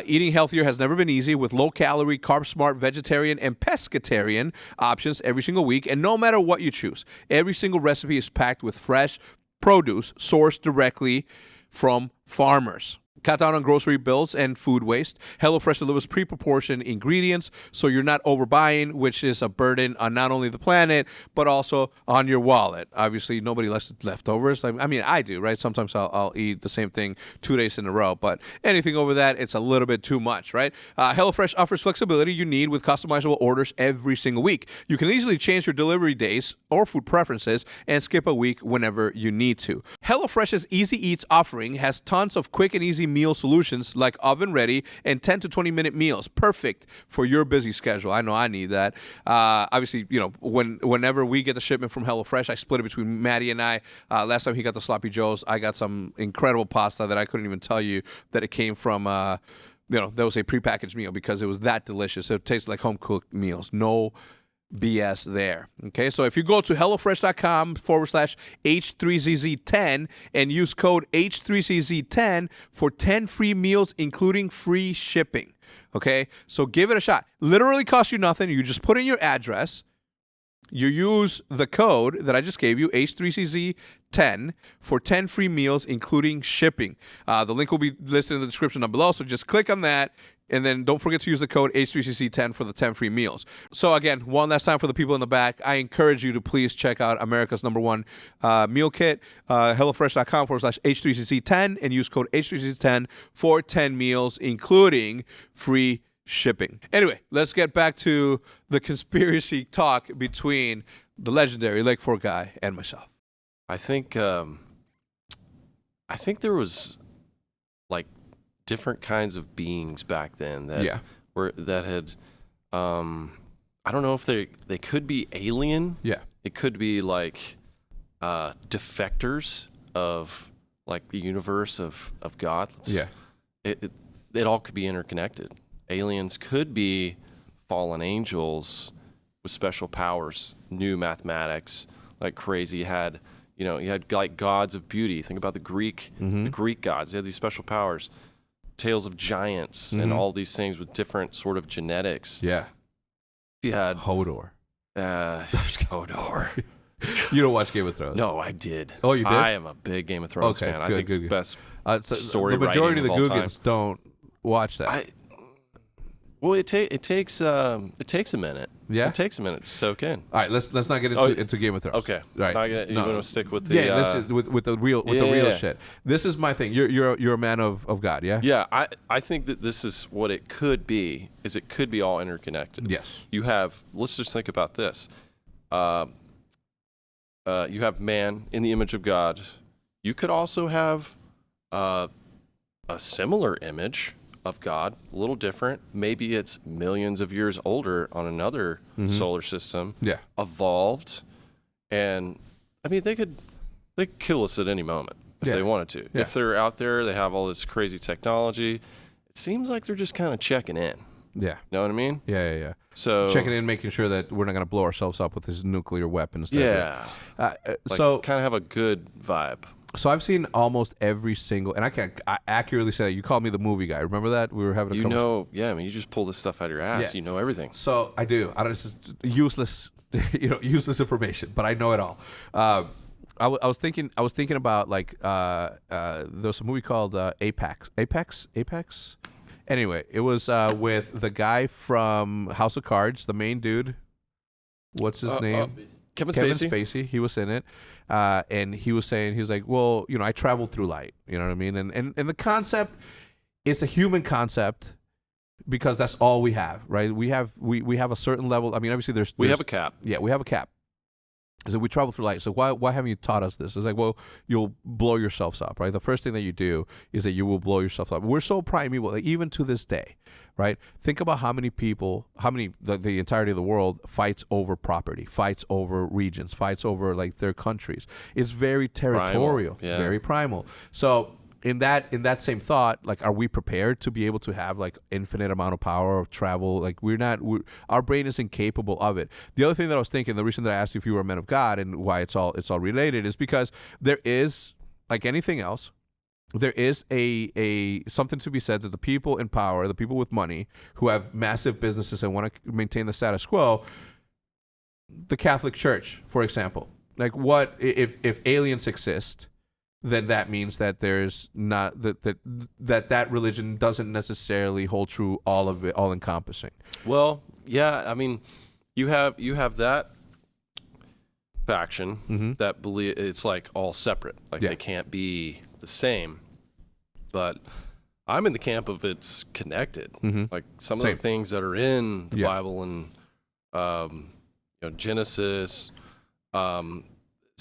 Eating healthier has never been easy with low-calorie, carb-smart, vegetarian, and pescatarian options every single week. And no matter what you choose, every single recipe is packed with fresh produce sourced directly from farmers. Cut down on grocery bills and food waste. HelloFresh delivers pre-proportioned ingredients, so you're not overbuying, which is a burden on not only the planet, but also on your wallet. Obviously, nobody likes leftovers. I mean, I do, right? Sometimes I'll eat the same thing 2 days in a row, but anything over that, it's a little bit too much, right? HelloFresh offers flexibility you need with customizable orders every single week. You can easily change your delivery days or food preferences and skip a week whenever you need to. HelloFresh's Easy Eats offering has tons of quick and easy meal solutions like oven ready and 10 to 20 minute meals, perfect for your busy schedule. I know I need that. Obviously, whenever we get the shipment from HelloFresh, I split it between Maddie and I. Last time he got the Sloppy Joes, I got some incredible pasta that I couldn't even tell you that it came from. That was a prepackaged meal because it was that delicious. It tastes like home cooked meals. No BS there. Okay, so if you go to HelloFresh.com/H3ZZ10 and use code H3ZZ10 for 10 free meals, including free shipping. Okay, so give it a shot. Literally costs you nothing. You just put in your address. You use the code that I just gave you, H3CZ10, for 10 free meals, including shipping. The link will be listed in the description down below, so just click on that. And then don't forget to use the code H3CC10 for the 10 free meals. So again, one last time for the people in the back, I encourage you to please check out America's #1 meal kit, HelloFresh.com/H3CC10, and use code H3CC10 for 10 meals, including free shipping. Anyway, let's get back to the conspiracy talk between the legendary LakeForkGuy and myself. I think there was like different kinds of beings back then that had I don't know if they could be alien. Yeah. It could be like defectors of like the universe of God. It all could be interconnected. Aliens could be fallen angels with special powers, new mathematics, like crazy. You had like gods of beauty. Think about the Greek gods. They had these special powers. Tales of giants and all these things with different sort of genetics. Yeah. You had Hodor. Hodor. You don't watch Game of Thrones? No, I did. Oh, you did? I am a big Game of Thrones fan. I think it's the best story the majority writing of the Googans don't watch that. Well, it takes a minute. Yeah, it takes a minute to soak in. All right, let's not get into Game of Thrones. Okay, right. You want to stick with the this is with the real shit. This is my thing. You're a man of God, yeah. Yeah, I think that this is what it could be. Is it could be all interconnected. Yes. You have. Let's just think about this. You have man in the image of God. You could also have a similar image of God, a little different. Maybe it's millions of years older on another solar system. Yeah. Evolved. And I mean they could kill us at any moment if they wanted to. Yeah. If they're out there, they have all this crazy technology. It seems like they're just kind of checking in. Yeah. Know what I mean? Yeah. So checking in, making sure that we're not going to blow ourselves up with these nuclear weapons. Yeah. So kind of have a good vibe. So I've seen almost every single, and I can't accurately say that. You called me the movie guy. Remember that? We were having a conversation. I mean, you just pull this stuff out of your ass. Yeah. You know everything. So I do. It's useless, useless information, but I know it all. I was thinking about like there was a movie called Apex. Anyway, it was with the guy from House of Cards, the main dude. What's his name? Kevin Spacey. He was in it. And he was saying, he was like, well, I traveled through light. You know what I mean? And the concept is a human concept because that's all we have, right? We have a certain level. I mean, obviously we have a cap. Yeah, we have a cap. So we travel through light. So why haven't you taught us this? It's like, well, you'll blow yourselves up, right? The first thing that you do is that you will blow yourself up. We're so primeval, like, even to this day, right? Think about how many people, the entirety of the world fights over property, fights over regions, fights over like their countries. It's very territorial, very primal. So in that same thought, like, are we prepared to be able to have like infinite amount of power of travel? Like, our brain is incapable of it. The other thing that I was thinking, the reason that I asked you if you were a man of God and why it's all related, is because there is, like anything else, there is a something to be said that the people in power, the people with money who have massive businesses and want to maintain the status quo, the Catholic Church, for example, like, what if aliens exist? Then that means that there's not that religion doesn't necessarily hold true, all of it, all encompassing. Well, yeah, I mean, you have that faction that believe it's like all separate, like they can't be the same. But I'm in the camp of it's connected. Like some of the things that are in the Bible and Genesis, some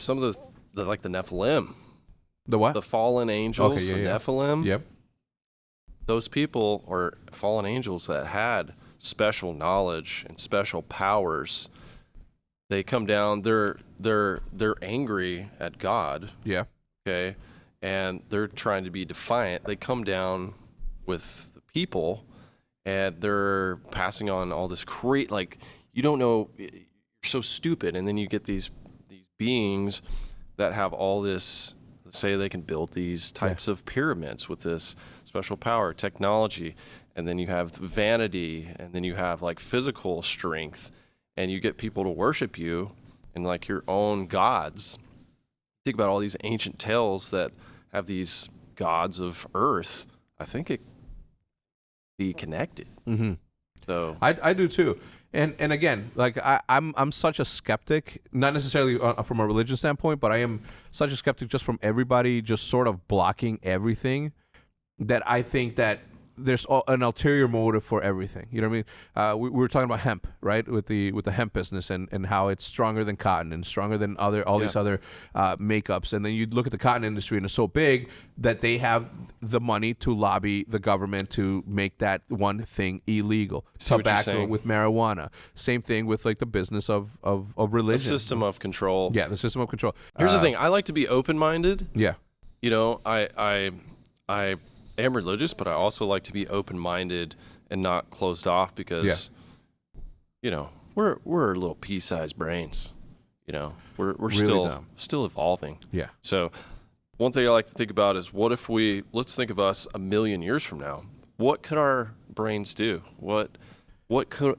of the like the Nephilim. The what? The fallen angels, the Nephilim. Yep. Those people are fallen angels that had special knowledge and special powers. They come down. They're angry at God. Yeah. Okay, and they're trying to be defiant. They come down with the people, and they're passing on all this like, you don't know. You're so stupid, and then you get these beings that have all this. Say they can build these types of pyramids with this special power, technology, and then you have vanity, and then you have like physical strength, and you get people to worship you and like your own gods. Think about all these ancient tales that have these gods of earth. I think it be connected. So I do too. And again, like, I'm such a skeptic, not necessarily from a religious standpoint, but I am such a skeptic just from everybody just sort of blocking everything, that I think that there's an ulterior motive for everything. You know what I mean? We were talking about hemp, right? With the hemp business and how it's stronger than cotton and stronger than all these other makeups. And then you look at the cotton industry, and it's so big that they have the money to lobby the government to make that one thing illegal. Tobacco with marijuana. Same thing with like the business of religion. The system of control. Yeah, the system of control. Here's the thing. I like to be open-minded. Yeah. You know, I am religious, but I also like to be open-minded and not closed off, because you know, we're little pea-sized brains. You know, we're really still evolving. Yeah. So one thing I like to think about is, what if let's think of us a million years from now. What could our brains do? What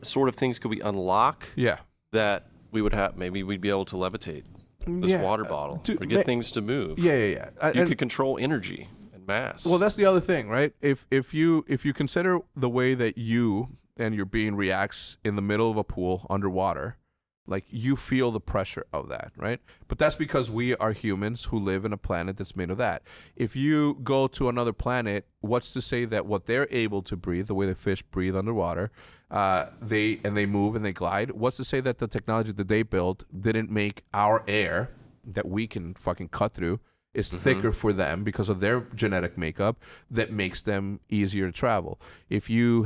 sort of things could we unlock? Yeah. That we would have. Maybe we'd be able to levitate this water bottle or get things to move. Yeah. You could control energy. Mass. Well, that's the other thing, right? If you consider the way that you and your being reacts in the middle of a pool underwater, like, you feel the pressure of that, right? But that's because we are humans who live in a planet that's made of that. If you go to another planet, what's to say that what they're able to breathe, the way the fish breathe underwater, they move and they glide, what's to say that the technology that they built didn't make our air that we can fucking cut through is thicker for them because of their genetic makeup that makes them easier to travel? If you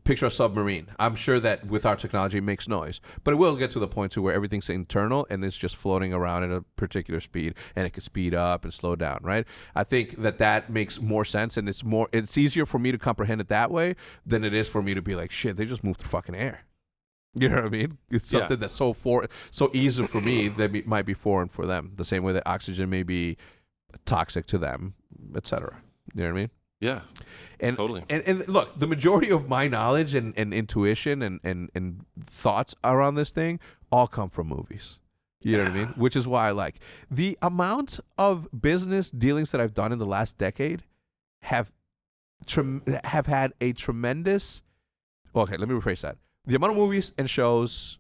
picture a submarine, I'm sure that with our technology it makes noise, but it will get to the point to where everything's internal and it's just floating around at a particular speed, and it can speed up and slow down, right? I think that makes more sense, and it's easier for me to comprehend it that way than it is for me to be like, shit, they just moved through fucking air. You know what I mean? It's something that's so easy for me that it might be foreign for them. The same way that oxygen may be toxic to them, etc. You know what I mean? Yeah. And totally. And look, the majority of my knowledge and intuition and thoughts around this thing all come from movies. You know what I mean? Which is why I like the amount of business dealings that I've done in the last decade have had a tremendous. Okay, let me rephrase that. The amount of movies and shows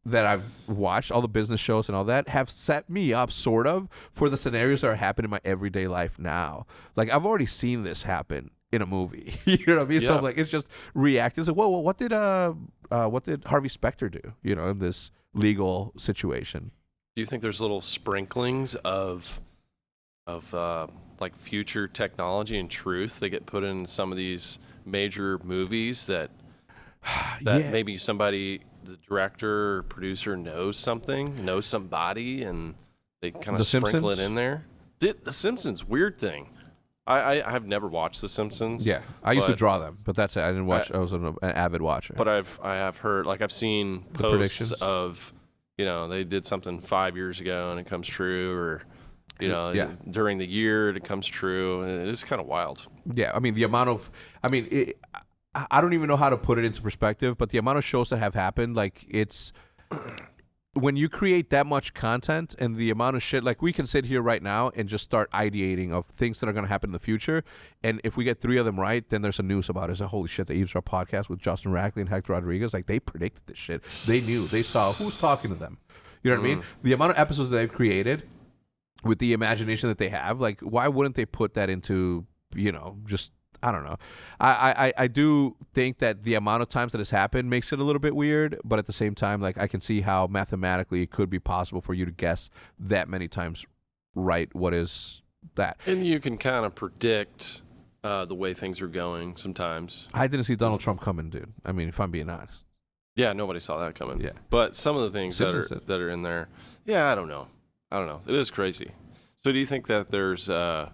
that I've watched, all the business shows and all that, have set me up sort of for the scenarios that are happening in my everyday life now. Like, I've already seen this happen in a movie. You know what I mean? Yeah. So like, it's just reacting. It's like, whoa, what did Harvey Specter do? You know, in this legal situation. Do you think there's little sprinklings of like future technology and truth that get put in some of these major movies that maybe somebody, the director or producer, knows somebody, and they kind of sprinkle it in there? The Simpsons, weird thing. I have never watched The Simpsons. Yeah, I used to draw them, but that's it. I didn't watch. I was an avid watcher. But I have heard, like, I've seen posts of, they did something 5 years ago and it comes true, or during the year it comes true. And it is kind of wild. Yeah, I mean the amount of, I don't even know how to put it into perspective, but the amount of shows that have happened, like it's. When you create that much content and the amount of shit, like we can sit here right now and just start ideating of things that are going to happen in the future. And if we get 3 of them right, then there's a news about it. It's a holy shit, the Eavesdrop podcast with Justin Rackley and Hector Rodriguez. Like they predicted this shit. They knew. They saw who's talking to them. You know what I mean? The amount of episodes that they've created with the imagination that they have, like why wouldn't they put that into, just I don't know. I do think that the amount of times that has happened makes it a little bit weird, but at the same time, like I can see how mathematically it could be possible for you to guess that many times right what is that. And you can kind of predict the way things are going sometimes. I didn't see Donald Trump coming, dude. I mean, if I'm being honest. Yeah, nobody saw that coming. Yeah. But some of the things that are in there, I don't know. It is crazy. So do you think that there's a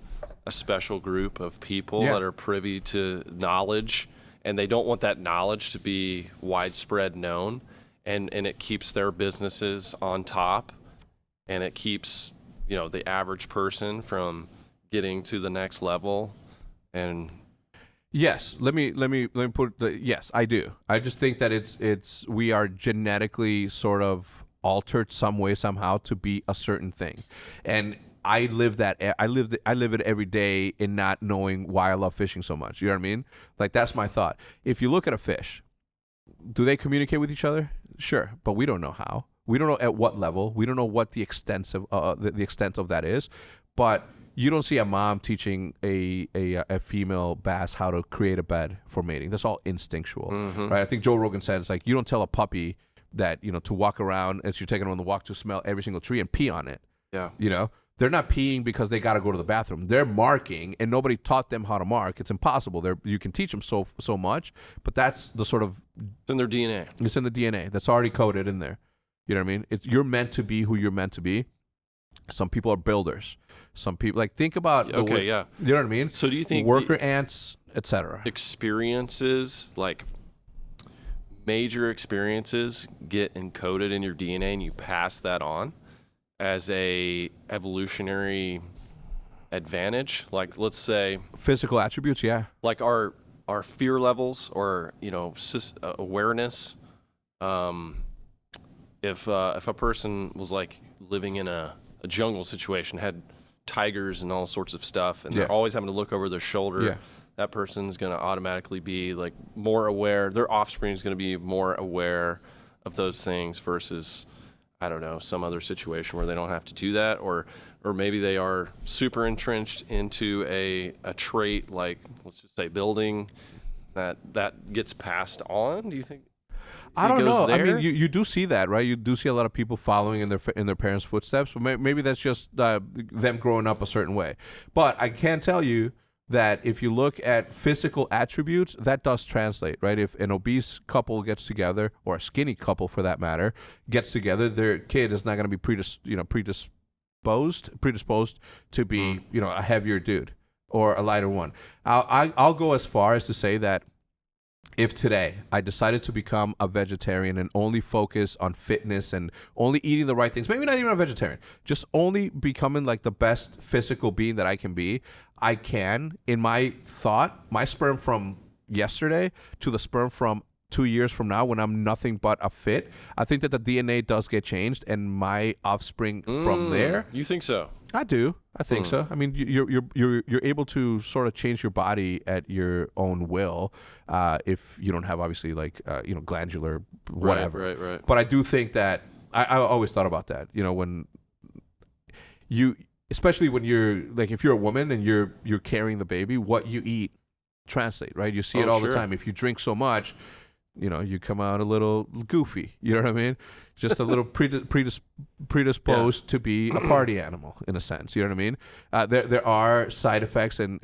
special group of people that are privy to knowledge, and they don't want that knowledge to be widespread known, and it keeps their businesses on top, and it keeps the average person from getting to the next level? And yes, let me put yes, I do. I just think that it's we are genetically sort of altered some way somehow to be a certain thing, and I live it every day in not knowing why I love fishing so much. You know what I mean? Like that's my thought. If you look at a fish, do they communicate with each other? Sure, but we don't know how. We don't know at what level. We don't know what the extent of that is. But you don't see a mom teaching a female bass how to create a bed for mating. That's all instinctual, right? I think Joe Rogan said it's like you don't tell a puppy that to walk around as you're taking them on the walk to smell every single tree and pee on it. Yeah. They're not peeing because they got to go to the bathroom. They're marking, and nobody taught them how to mark. It's impossible. You can teach them so much, but that's the sort of... It's in their DNA. It's in the DNA. That's already coded in there. You know what I mean? You're meant to be who you're meant to be. Some people are builders. Some people... think about... You know what I mean? So do you think... Worker ants, etc. Experiences, like major experiences, get encoded in your DNA and you pass that on as a evolutionary advantage? Like, let's say physical attributes, like our fear levels, or awareness. If a person was like living in a jungle situation, had tigers and all sorts of stuff, and they're always having to look over their shoulder, that person's going to automatically be like more aware. Their offspring is going to be more aware of those things versus, I don't know, some other situation where they don't have to do that, or maybe they are super entrenched into a trait, like let's just say building, that gets passed on. Do you think? I don't know. There? I mean, you do see that, right? You do see a lot of people following in their parents' footsteps. But maybe that's just them growing up a certain way. But I can tell you that if you look at physical attributes, that does translate, right? If an obese couple gets together, or a skinny couple for that matter, gets together, their kid is not going to be predisposed to be a heavier dude or a lighter one. I'll go as far as to say that if today I decided to become a vegetarian and only focus on fitness and only eating the right things, maybe not even a vegetarian, just only becoming like the best physical being that I can be, I can, in my thought, my sperm from yesterday to the sperm from 2 years from now when I'm nothing but a fit, I think that the DNA does get changed, and my offspring from there. You think so? I do. I think so. I mean, you're able to sort of change your body at your own will, if you don't have obviously like glandular whatever. Right. But I do think that I always thought about that. When you, especially when you're like, if you're a woman and you're carrying the baby, what you eat translate, right? You see it all the time. If you drink so much, you come out a little goofy. You know what I mean? Just a little predisposed to be a party animal in a sense. You know what I mean? There are side effects and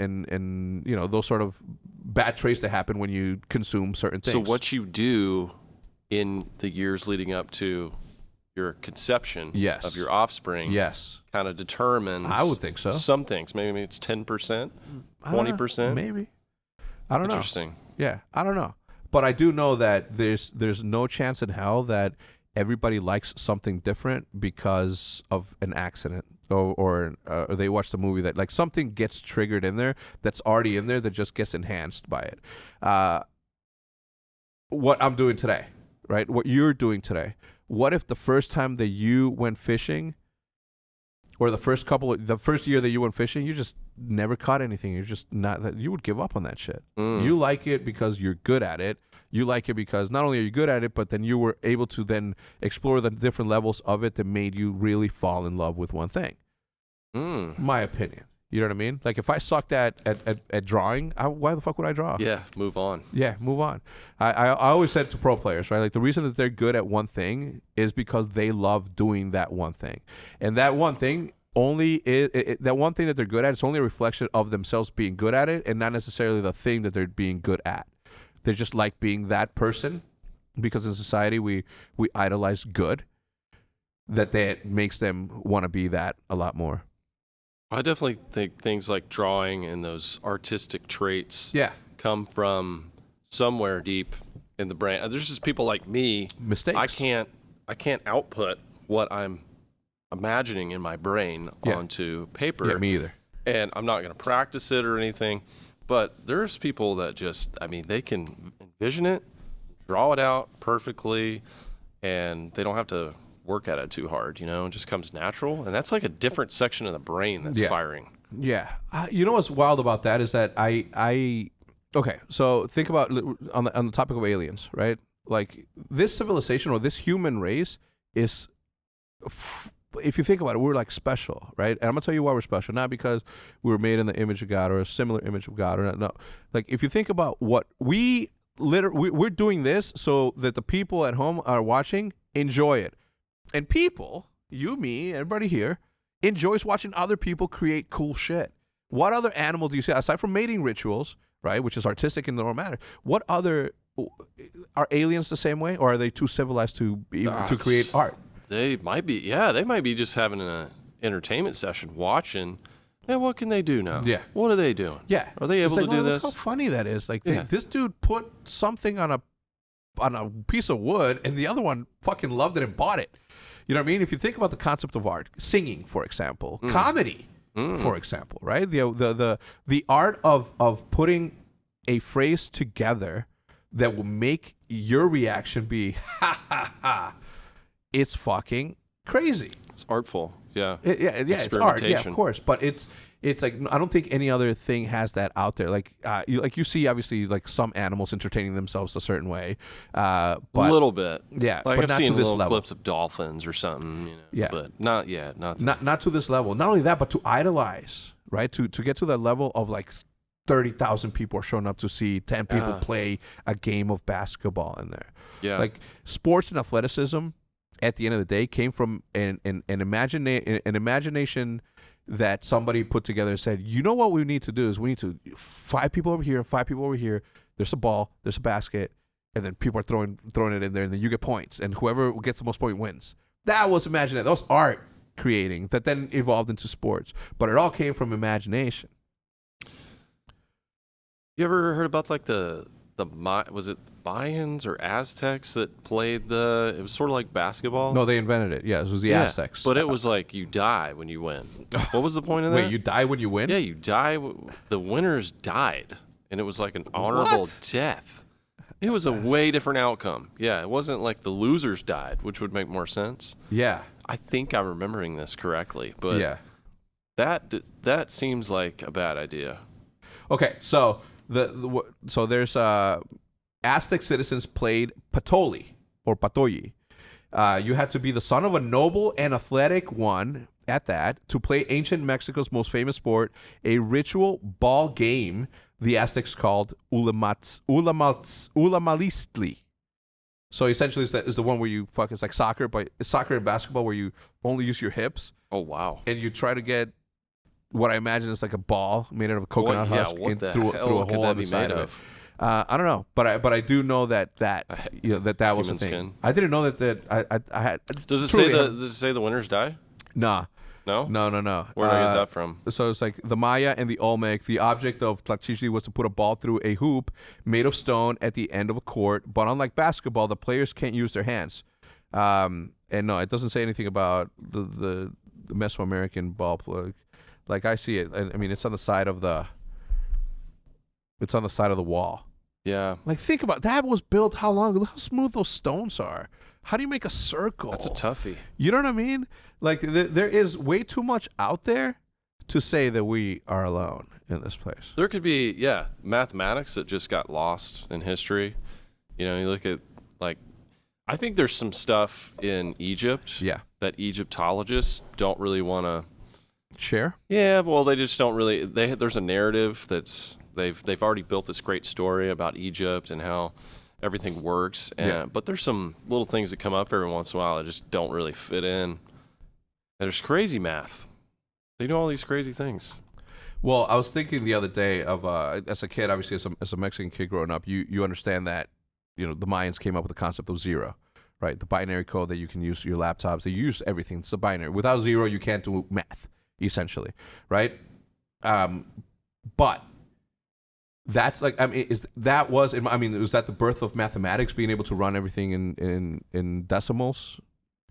those sort of bad traits that happen when you consume certain things. So what you do in the years leading up to your conception Yes. of your offspring Yes. kind of determines. I would think so. Some things. Maybe it's 10%, 20%. Maybe. I don't know. Interesting. Yeah, I don't know. But I do know that there's no chance in hell that everybody likes something different because of an accident or they watch the movie that like something gets triggered in there that's already in there that just gets enhanced by it. What I'm doing today, right? What you're doing today. What if the first time that you went fishing or the first year that you went fishing, you just never caught anything. You're just not, you would give up on that shit. You like it because you're good at it. You like it because not only are you good at it, but then you were able to then explore the different levels of it that made you really fall in love with one thing. My opinion. You know what I mean? Like if I sucked at drawing, why the fuck would I draw? Yeah, move on. Yeah, move on. I always said to pro players, right? Like the reason that they're good at one thing is because they love doing that one thing. And that one thing that one thing that they're good at, it's only a reflection of themselves being good at it and not necessarily the thing that they're being good at. They just like being that person because in society we idolize good, that makes them want to be that a lot more. I definitely think things like drawing and those artistic traits come from somewhere deep in the brain. There's just people like me. Mistakes. I can't output what I'm imagining in my brain onto paper. Yeah, me either. And I'm not going to practice it or anything. But there's people that just, I mean, they can envision it, draw it out perfectly, and they don't have to work at it too hard, you know, it just comes natural. And that's like a different section of the brain that's firing. Yeah. You know what's wild about that is that okay, so think about on the topic of aliens, right? Like this civilization or this human race is, if you think about it, we're like special, right? And I'm gonna tell you why we're special. Not because we were made in the image of God or a similar image of God, or not. No. Like if you think about what we're doing this so that the people at home are watching enjoy it. And people, you, me, everybody here, enjoys watching other people create cool shit. What other animal do you see, aside from mating rituals, right, which is artistic in their own manner, what other, are aliens the same way, or are they too civilized to create art? They might be, they might be just having an entertainment session, watching, and what can they do now? Yeah. What are they doing? Yeah. Are they able to do this? How funny that is. Like, this dude put something on a piece of wood, and the other one fucking loved it and bought it. You know what I mean? If you think about the concept of art, singing, for example, comedy, for example, right? The art of putting a phrase together that will make your reaction be ha ha ha. It's fucking crazy. It's artful. Yeah. It's art. Yeah, of course. But it's like, I don't think any other thing has that out there. Like you see, obviously, like some animals entertaining themselves a certain way. But a little bit. Yeah. Like but I've not seen to this little level. clips of dolphins or something. You know, yeah. But not yet. Not to this level. Not only that, but to idolize, right? To get to that level of like 30,000 people are showing up to see 10 people play a game of basketball in there. Yeah. Like sports and athleticism, at the end of the day, came from an imagination that somebody put together and said, you know what we need to do is we need to 5 people over here, 5 people over here. There's a ball, there's a basket, and then people are throwing it in there, and then you get points, and whoever gets the most points wins. That was imagination. That was art creating that then evolved into sports, but it all came from imagination. You ever heard about like was it Mayans or Aztecs that played it was sort of like basketball? No, they invented it. Yeah, it was the Aztecs. But it was like you die when you win. What was the point of that? Wait, you die when you win? Yeah, you die. The winners died, and it was like an honorable death. It was a way different outcome. Yeah, it wasn't like the losers died, which would make more sense. Yeah. I think I'm remembering this correctly, but that seems like a bad idea. Okay, so so there's Aztec citizens played patoli or patoyi. You had to be the son of a noble and athletic one at that to play ancient Mexico's most famous sport, a ritual ball game the Aztecs called ulamalistli. So essentially, is the one where you it's like soccer, but it's soccer and basketball where you only use your hips. Oh wow! And you try to get what I imagine is like a ball made out of a coconut husk through a hole on the side of it. I don't know, but I do know that was a thing. Skin. I didn't know that I had. Does it say the winners die? Nah. No? No. Where did I get that from? So it's like the Maya and the Olmec. The object of Tlachtixtli was to put a ball through a hoop made of stone at the end of a court. But unlike basketball, the players can't use their hands. And no, it doesn't say anything about the Mesoamerican ball plug. Like I see it. I mean, it's on the side of the wall. Yeah. Like think about that. Was built how long? Look how smooth those stones are. How do you make a circle? That's a toughie. You know what I mean? Like there is way too much out there to say that we are alone in this place. There could be, mathematics that just got lost in history. You know, you look at I think there's some stuff in Egypt that Egyptologists don't really want to share. Yeah, well, they just don't really. There's a narrative that's they've already built this great story about Egypt and how everything works. But there's some little things that come up every once in a while that just don't really fit in. And there's crazy math. They do all these crazy things. Well, I was thinking the other day of as a kid, obviously as a Mexican kid growing up, you understand that the Mayans came up with the concept of zero, right? The binary code that you can use for your laptops. They use everything. It's a binary. Without zero, you can't do math, essentially, right? But that's was that the birth of mathematics, being able to run everything in decimals?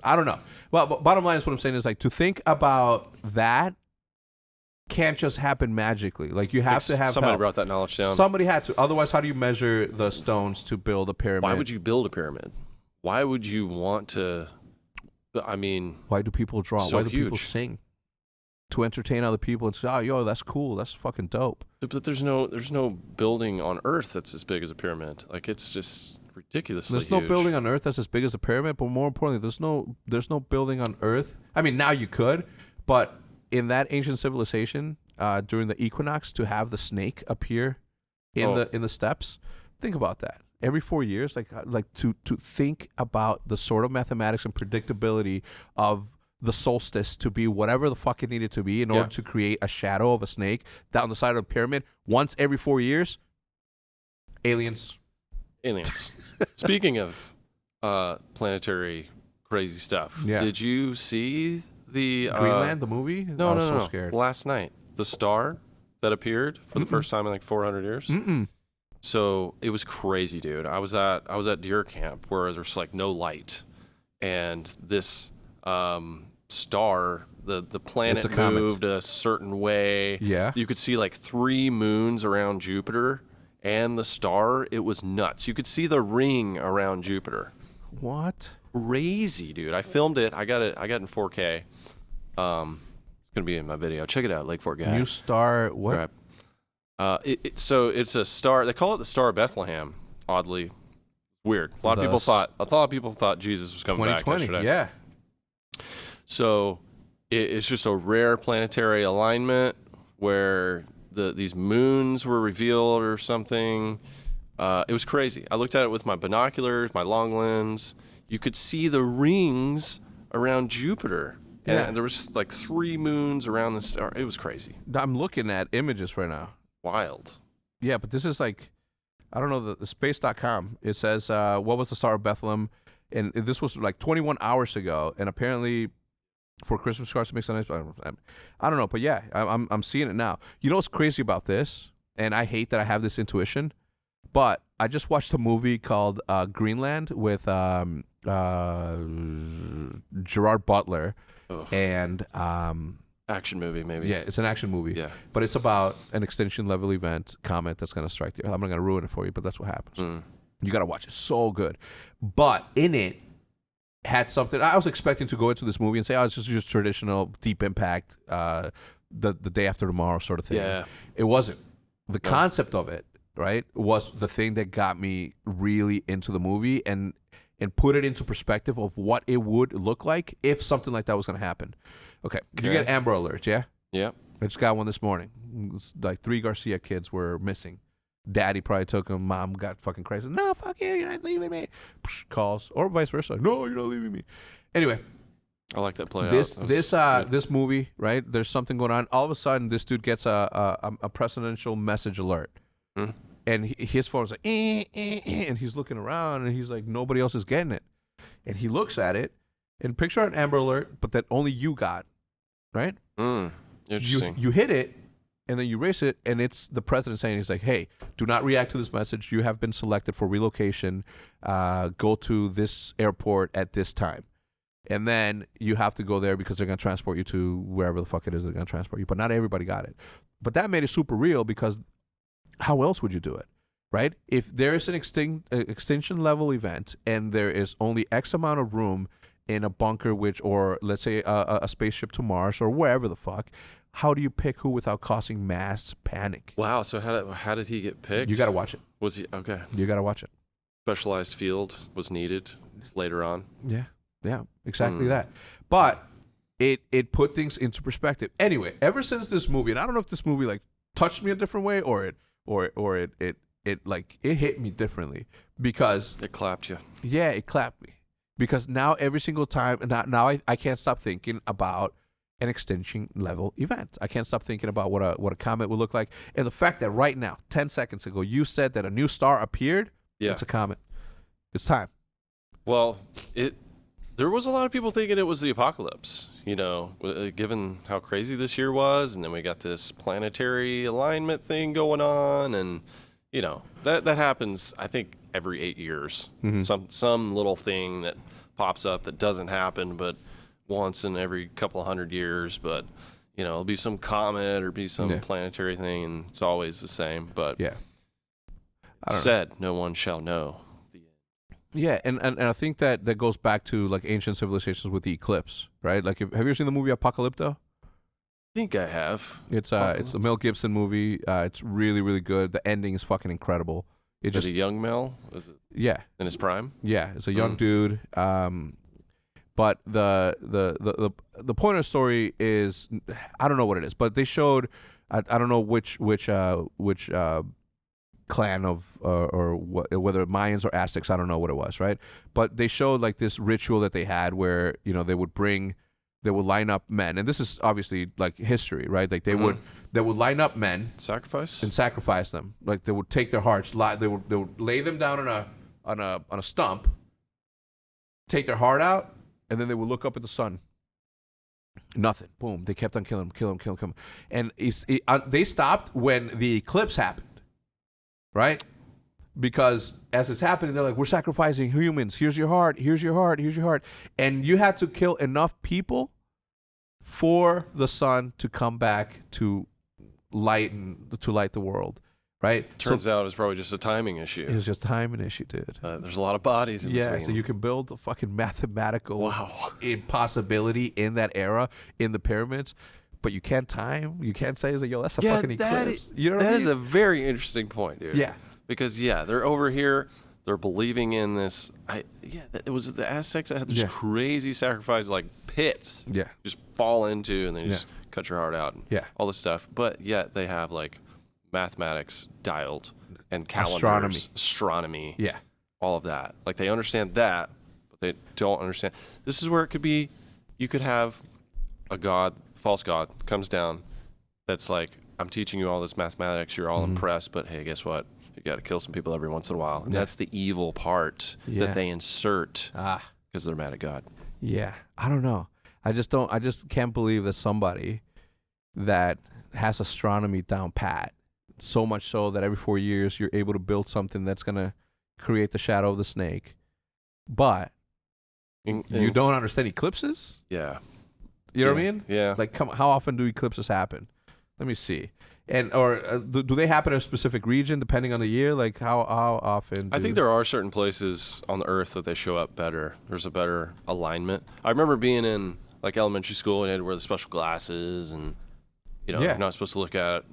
I don't know. Well, but bottom line is what I'm saying is to think about that can't just happen magically. Like you have to have somebody help. Brought that knowledge down. Somebody had to. Otherwise, how do you measure the stones to build a pyramid? Why would you build a pyramid? Why would you want to? I mean, why do people draw? So why do huge. people sing? To entertain other people and say, "Oh, yo, that's cool. That's fucking dope." But there's no building on Earth that's as big as a pyramid. Like it's just ridiculously There's no huge. building on Earth that's as big as a pyramid. But more importantly, there's no building on Earth. I mean, now you could, but in that ancient civilization, during the equinox, to have the snake appear in the steppes, think about that. Every 4 years, like to think about the sort of mathematics and predictability of the solstice to be whatever the fuck it needed to be in order to create a shadow of a snake down the side of the pyramid once every 4 years. Aliens. Speaking of planetary crazy stuff, did you see the Greenland, the movie? No, I was no. so scared. Last night, the star that appeared for the first time in 400 years. So it was crazy, dude. I was at deer camp where there's no light, and this star, the planet moved a certain way. Yeah, you could see 3 moons around Jupiter, and the star. It was nuts. You could see the ring around Jupiter. What? Crazy, dude. I filmed it. I got it in 4K. It's gonna be in my video. Check it out, LakeForkGuy. New star. What? So it's a star. They call it the Star of Bethlehem. Oddly, weird. A lot of people thought Jesus was coming back yesterday. Yeah. So it's just a rare planetary alignment where these moons were revealed or something. It was crazy. I looked at it with my binoculars, my long lens. You could see the rings around Jupiter. And there was 3 moons around the star. It was crazy. I'm looking at images right now. Wild. Yeah, but this is I don't know, the space.com. It says, what was the Star of Bethlehem? And this was 21 hours ago. And apparently for Christmas cards to make some nice, I don't know. But yeah, I'm seeing it now. You know what's crazy about this? And I hate that I have this intuition, but I just watched a movie called Greenland with Gerard Butler. Ugh. And action movie, maybe. Yeah, it's an action movie. Yeah, but it's about an extinction level event comet that's going to strike the Earth. I'm not going to ruin it for you, but that's what happens. You got to watch it. So good. But in it had something. I was expecting to go into this movie and say, "Oh, it's just traditional Deep Impact, the day after tomorrow sort of thing." Yeah, it wasn't. The concept of it, right, was the thing that got me really into the movie and put it into perspective of what it would look like if something like that was going to happen. Okay. You get Amber Alerts, yeah? Yeah. I just got one this morning. 3 Garcia kids were missing. Daddy probably took them. Mom got fucking crazy. No, fuck you. You're not leaving me. Calls. Or vice versa. No, you're not leaving me. Anyway. I like that play. This movie, right? There's something going on. All of a sudden, this dude gets a presidential message alert. and his phone's like, and he's looking around, and he's like, nobody else is getting it. And he looks at it, and picture an Amber Alert, but that only you got, right? Interesting. You hit it, and then you erase it, and it's the president saying, he's like, hey, do not react to this message. You have been selected for relocation. Go to this airport at this time. And then you have to go there because they're going to transport you to wherever the fuck it is they're going to transport you. But not everybody got it. But that made it super real because how else would you do it, right? If there is an extinction level event and there is only X amount of room in a bunker, or let's say a spaceship to Mars or wherever the fuck, how do you pick who without causing mass panic? Wow. So how did he get picked? You got to watch it. Was he okay? You got to watch it. Specialized field was needed later on. Yeah, exactly that. But it put things into perspective. Anyway, ever since this movie, and I don't know if this movie like touched me a different way or it hit me differently because it clapped you. Yeah, it clapped me because now every single time, now I can't stop thinking about an extinction level event. I can't stop thinking about what a comet would look like, and the fact that right now, 10 seconds ago, you said that a new star appeared. Yeah, it's a comet. It's time. Well, there was a lot of people thinking it was the apocalypse, given how crazy this year was. And then we got this planetary alignment thing going on. And, that happens, I think, every 8 years. Mm-hmm. Some little thing that pops up that doesn't happen, but once in every couple of 100 years. But, it'll be some comet or be some planetary thing. And it's always the same. But no one shall know. Yeah, and I think that goes back to like ancient civilizations with the eclipse, right? Like, have you ever seen the movie Apocalypto? I think I have. It's a Mel Gibson movie. It's really, really good. The ending is fucking incredible. Is it a young Mel? Is it? Yeah. In his prime? Yeah, it's a young dude. But the point of the story is, I don't know what it is, but they showed, I don't know which clan of or whether Mayans or Aztecs, I don't know what it was, right? But they showed like this ritual that they had where they would line up men, and this is obviously like history, right? Like they would line up men, sacrifice them. Like they would take their hearts, they would lay them down on a stump, take their heart out, and then they would look up at the sun. Nothing. Boom. They kept on killing him, and they stopped when the eclipse happened. Right? Because as it's happening, they're like, we're sacrificing humans. Here's your heart. Here's your heart. Here's your heart. And you had to kill enough people for the sun to come back to light the world. Right? Turns out it was probably just a timing issue. It was just a timing issue, dude. There's a lot of bodies in between. Yeah, so you can build a fucking mathematical impossibility in that era in the pyramids. But you can't time. You can't say, "Yo, that's a fucking eclipse." That is a very interesting point, dude. Yeah, because they're over here. They're believing in this. It was the Aztecs that had this crazy sacrifice, like pits. Yeah, just fall into and they just cut your heart out. And all this stuff. But yet they have like mathematics dialed and calendars, astronomy. Yeah, all of that. Like they understand that, but they don't understand. This is where it could be. You could have a god. False god comes down that's like, I'm teaching you all this mathematics, you're all impressed, but hey, guess what? You got to kill some people every once in a while. And that's the evil part that they insert because they're mad at God. Yeah. I don't know. I just can't believe that somebody that has astronomy down pat, so much so that every 4 years you're able to build something that's going to create the shadow of the snake. But you don't understand eclipses? Yeah. You know what I mean? Yeah. Like, how often do eclipses happen? Let me see. And do they happen in a specific region depending on the year? Like how often? I think there are certain places on the earth that they show up better. There's a better alignment. I remember being in like elementary school and you had to wear the special glasses, and you're not supposed to look at,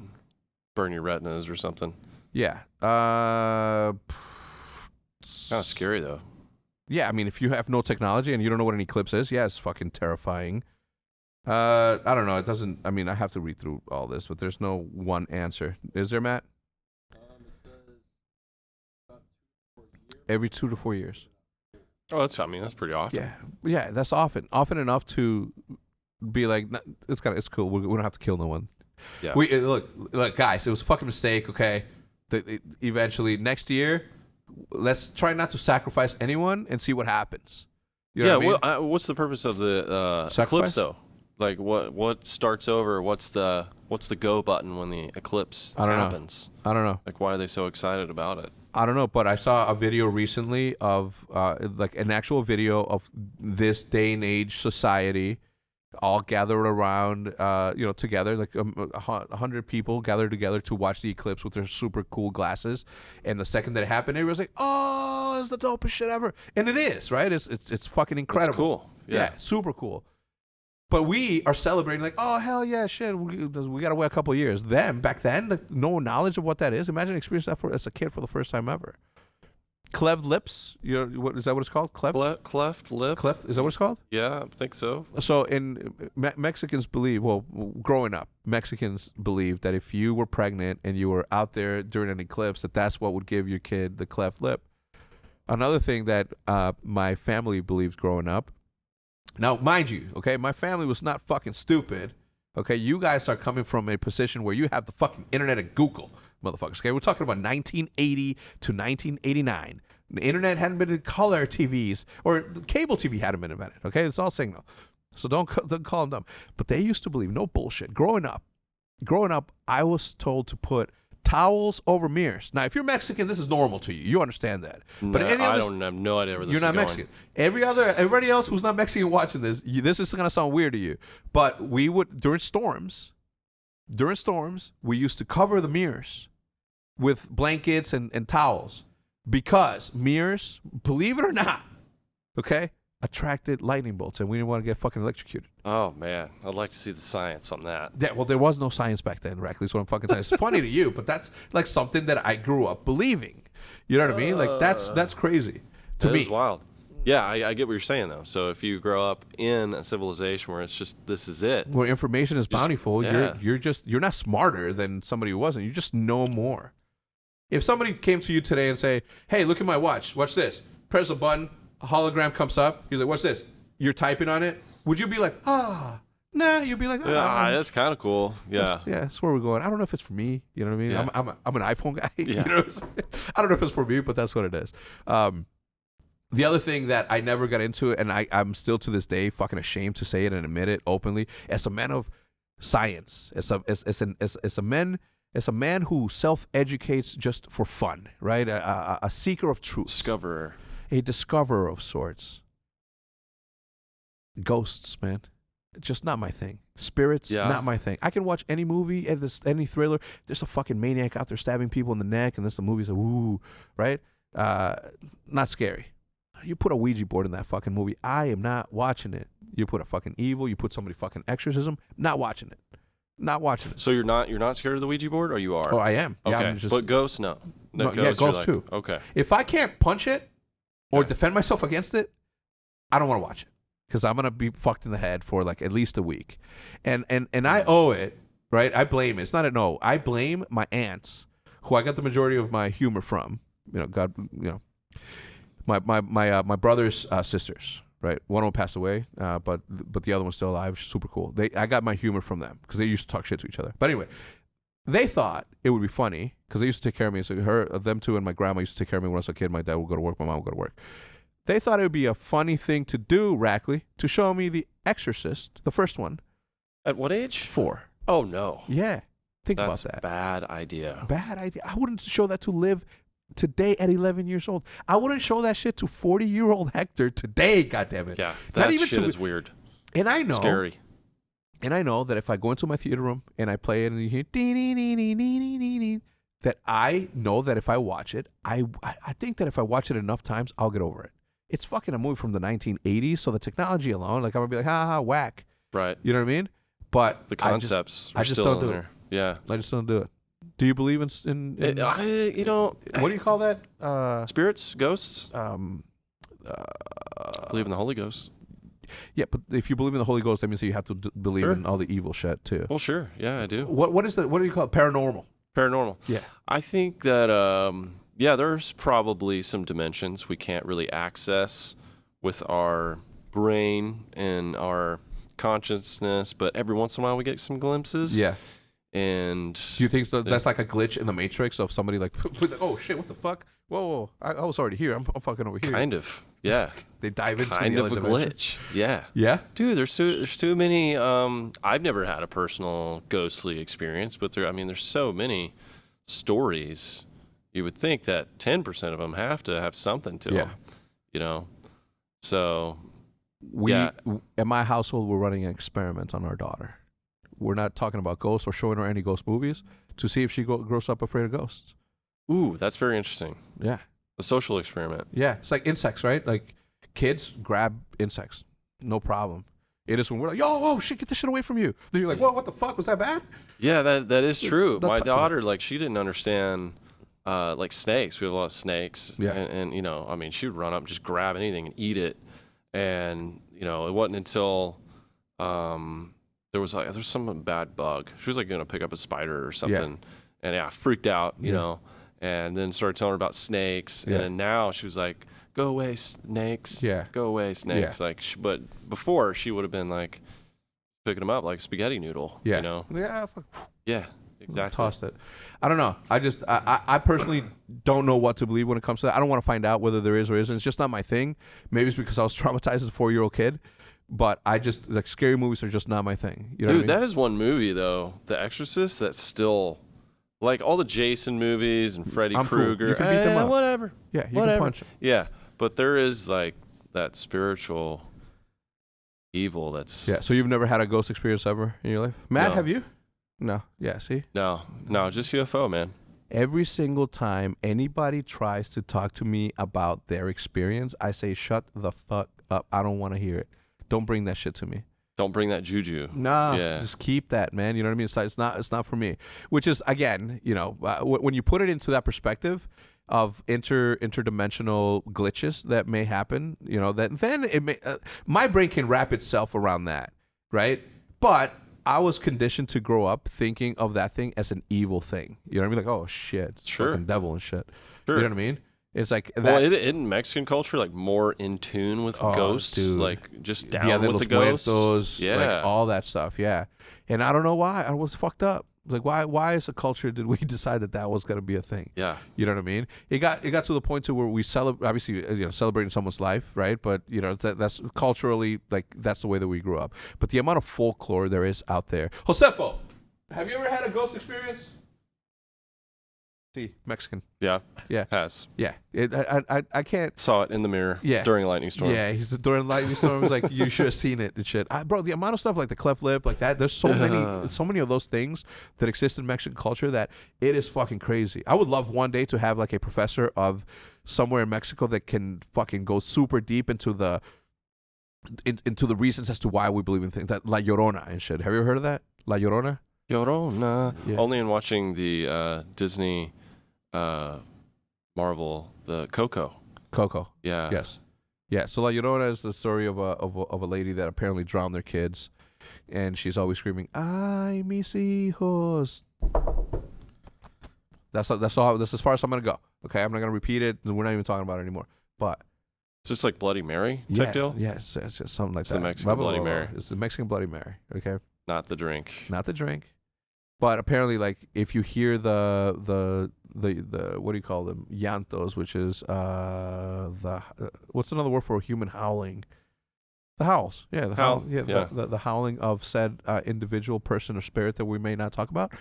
burn your retinas or something. Yeah. Kind of scary though. Yeah, I mean, if you have no technology and you don't know what an eclipse is, it's fucking terrifying. I don't know. It doesn't. I mean, I have to read through all this, but there's no one answer. Is there, Matt? It says about 2 to 4 years. Every 2 to 4 years. Oh, that's pretty often. Yeah, that's often enough to be like, it's cool. We don't have to kill no one. Yeah. Look, guys. It was a fucking mistake. Okay, Eventually next year, let's try not to sacrifice anyone and see what happens. You know what I mean? What's the purpose of the eclipse though? Like what starts over? What's the go button when the eclipse happens? I don't know. Like why are they so excited about it? I don't know, but I saw a video recently of like an actual video of this day and age society all gathered around, together, like 100 people gathered together to watch the eclipse with their super cool glasses. And the second that it happened, everybody was like, "Oh, it's the dopest shit ever," and it is, right? It's fucking incredible. It's cool, yeah, super cool. But we are celebrating like, "Oh hell yeah, shit! We gotta wait a couple of years." Them back then, like, no knowledge of what that is. Imagine experiencing that as a kid for the first time ever. Cleft lips, what is that? What it's called? Cleft lip. Cleft, is that what it's called? Yeah, I think so. So in Mexicans believe, growing up, Mexicans believed that if you were pregnant and you were out there during an eclipse, that's what would give your kid the cleft lip. Another thing that my family believed growing up. Now, mind you, okay, my family was not fucking stupid. Okay, you guys are coming from a position where you have the fucking internet and Google, motherfuckers. Okay, we're talking about 1980 to 1989. The internet hadn't been in color TVs, or cable TV hadn't been invented. Okay, it's all signal. So don't call them dumb. But they used to believe, no bullshit. Growing up, I was told to put towels over mirrors. Now, if you're Mexican, this is normal to you. You understand that. But I don't have no idea where this is going. You're not going. Mexican. Everybody else who's not Mexican watching this, this is going to sound weird to you. But we would, during storms, we used to cover the mirrors with blankets and towels, because mirrors, believe it or not, okay, attracted lightning bolts, and we didn't want to get fucking electrocuted. Oh man, I'd like to see the science on that. Yeah, well, there was no science back then, Rackleys. What I'm fucking saying. It's funny to you, but that's like something that I grew up believing. You know what I mean? Like that's crazy to me. It is wild. Yeah, I get what you're saying though. So if you grow up in a civilization where it's just this is it, where information is bountiful, you're not smarter than somebody who wasn't. You just know more. If somebody came to you today and say, "Hey, look at my watch. Watch this." Press a button. A hologram comes up. He's like, "What's this?" You're typing on it. Would you be like, nah? You'd be like, that's kind of cool. Yeah, that's where we're going. I don't know if it's for me. You know what I mean? Yeah. I'm an iPhone guy. Yeah. You know what I'm saying? I don't know if it's for me, but that's what it is. The other thing that I never got into, and I'm still to this day fucking ashamed to say it and admit it openly, as a man of science, as a man who self-educates just for fun, right? A seeker of truth. A discoverer of sorts. Ghosts, man. Just not my thing. Spirits, not my thing. I can watch any movie, any thriller. There's a fucking maniac out there stabbing people in the neck, and this the movie's like, ooh, right? Not scary. You put a Ouija board in that fucking movie, I am not watching it. You put a fucking evil, you put somebody fucking exorcism, not watching it. Not watching it. So you're not scared of the Ouija board, or you are? Oh, I am. Okay. Yeah, but ghosts, no. Ghosts too. Okay. If I can't punch it or defend myself against it, I don't want to watch it, because I'm gonna be fucked in the head for like at least a week, and I owe it, right? I blame it. It's not I blame my aunts, who I got the majority of my humor from. My brother's sisters. Right, one of them passed away, but the other one's still alive. Super cool. I got my humor from them, because they used to talk shit to each other. But anyway, they thought it would be funny, because they used to take care of me. So them two and my grandma used to take care of me when I was a kid. My dad would go to work, my mom would go to work. They thought it would be a funny thing to do, Rackley, to show me The Exorcist, the first one. At what age? 4. Oh no. Yeah, think That's about that. Bad idea. Bad idea. I wouldn't show that to Liv today at 11 years old. I wouldn't show that shit to 40-year-old Hector today, goddammit. Yeah, that shit is weird. And I know. Scary. And I know that if I go into my theater room and I play it and you hear dee, that I know that if I watch it, I think that if I watch it enough times, I'll get over it. It's fucking a movie from the 1980s, so the technology alone, like I'm gonna be like, ha, whack. Right. You know what I mean? But the concepts I just still don't do there. it. Yeah. I just don't do it. Do you believe in what do you call that? Spirits, ghosts. Believe in the Holy Ghost. Yeah, but if you believe in the Holy Ghost, that means that you have to believe in all the evil shit too. Well, sure. Yeah, I do. What do you call it? Paranormal. Paranormal. Yeah. I think that there's probably some dimensions we can't really access with our brain and our consciousness, but every once in a while we get some glimpses. Yeah. And Do you think that's like a glitch in the Matrix of somebody like, oh shit, what the fuck? Whoa, I was already here. I'm fucking over here. kind of, yeah. They dive into Kind the of other a dimension. glitch. Yeah. Yeah. Dude, there's too many. I've never had a personal ghostly experience, but there's so many stories. You would think that 10% of them have to have something to them, So In my household, we're running an experiment on our daughter. We're not talking about ghosts or showing her any ghost movies to see if she grows up afraid of ghosts. Ooh, that's very interesting. Yeah. A social experiment. Yeah. It's like insects, right? Like kids grab insects. No problem. It is when we're like, oh shit, get this shit away from you. Then you're like, whoa, what the fuck? Was that bad? Yeah, that is true. Not My touching daughter, like, she didn't understand like snakes. We have a lot of snakes. Yeah. And she would run up and just grab anything and eat it. And, it wasn't until there was some bad bug. She was like going to pick up a spider or something. And I freaked out, you know, and then started telling her about snakes. Yeah. And then now she was like, go away, snakes. Yeah. Go away, snakes. Yeah. Like, but before she would have been like picking them up like a spaghetti noodle, Yeah. you know? Yeah. Yeah, exactly. Tossed it. I don't know. I personally don't know what to believe when it comes to that. I don't want to find out whether there is or isn't. It's just not my thing. Maybe it's because I was traumatized as a 4-year-old kid. But I just, like, scary movies are just not my thing. You know Dude, what I mean? that is one movie, though, The Exorcist, that's still, like, all the Jason movies and Freddy I'm cool. Krueger. You can beat them up. Whatever. Yeah, you Whatever. can punch 'em. Yeah, but there is, like, that spiritual evil that's... Yeah, so you've never had a ghost experience ever in your life? Matt, No. have you? No. Yeah, see? No, just UFO, man. Every single time anybody tries to talk to me about their experience, I say, shut the fuck up. I don't want to hear it. Don't bring that shit to me. Don't bring that juju. Nah, Yeah. just keep that, man. You know what I mean? It's not for me. Which is, again, when you put it into that perspective of interdimensional glitches that may happen, then it may, my brain can wrap itself around that, right? But I was conditioned to grow up thinking of that thing as an evil thing. You know what I mean? Like, oh shit, it's Sure. fucking devil and shit. Sure. You know what I mean? It's like that. Well, isn't Mexican culture, like, more in tune with ghosts? Dude. Like, just Dia down de with los the ghosts? Muertos, Yeah. like all that stuff, yeah. And I don't know why. I was fucked up. Like, why as a culture did we decide that was going to be a thing? Yeah. You know what I mean? It got to the point to where we obviously, celebrating someone's life, right? But, that's culturally, like, that's the way that we grew up. But the amount of folklore there is out there. Josefo, have you ever had a ghost experience? See, Mexican. Yeah. Yeah. Has. Yeah. I can't. Saw it in the mirror during a lightning storm. Yeah, he's during lightning storm. Like, you should have seen it and shit. Bro, the amount of stuff like the cleft lip, like that. There's so many of those things that exist in Mexican culture that it is fucking crazy. I would love one day to have like a professor of somewhere in Mexico that can fucking go super deep into the reasons as to why we believe in things. That La Llorona and shit. Have you ever heard of that? La Llorona. Llorona. Yeah. Only in watching the Disney Marvel, the Coco. Yeah. Yes. Yeah. So La Llorona is the story of a lady that apparently drowned their kids, and she's always screaming, "Ay, mis hijos." That's all. That's as far as I'm gonna go. Okay, I'm not gonna repeat it. We're not even talking about it anymore. But Is this like Bloody Mary type deal? yeah, it's just something like It's that. the Mexican Bloody Mary. It's the Mexican Bloody Mary. Okay, Not the drink. not the drink, but apparently, like, if you hear the what do you call them? Llantos, which is what's another word for a human howling? The howls. Yeah, the howl. Yeah, yeah. The howling of said individual person or spirit that we may not talk about.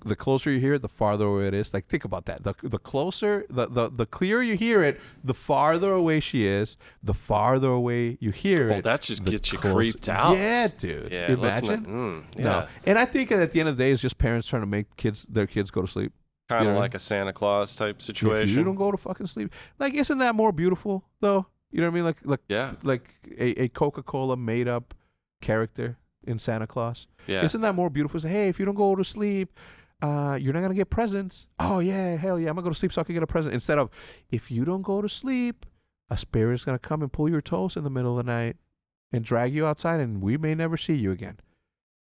The closer you hear it, the farther away it is. Like, think about that. The closer, the clearer you hear it, the farther away she is. The farther away you hear Well, it, that just the gets you closer- creeped out. Yeah, dude. Yeah. let's Imagine. not- yeah. No. And I think at the end of the day, it's just parents trying to make their kids go to sleep. Kind You of know? like a Santa Claus type If situation. you don't go to fucking sleep, like, isn't that more beautiful though? You know what I mean? Like Yeah. like a Coca-Cola made up character in Santa Claus. Yeah. Isn't that more beautiful? Say, hey, if you don't go to sleep, you're not gonna get presents. Oh yeah, hell yeah, I'm gonna go to sleep so I can get a present. Instead of, if you don't go to sleep, a spirit's gonna come and pull your toes in the middle of the night and drag you outside, and we may never see you again.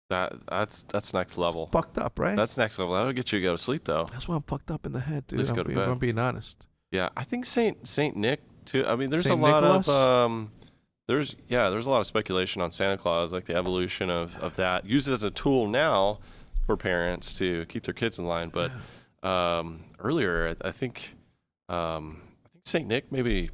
That's next level. It's fucked up, right? That's next level. That'll get you to go to sleep though. That's why I'm fucked up in the head, dude. Let's go to bed. I'm being honest. Yeah, I think Saint Nick too. I mean, there's Saint a lot Nicholas? of there's a lot of speculation on Santa Claus, like the evolution of that. Use it as a tool now for parents to keep their kids in line. But earlier, I think St. Nick maybe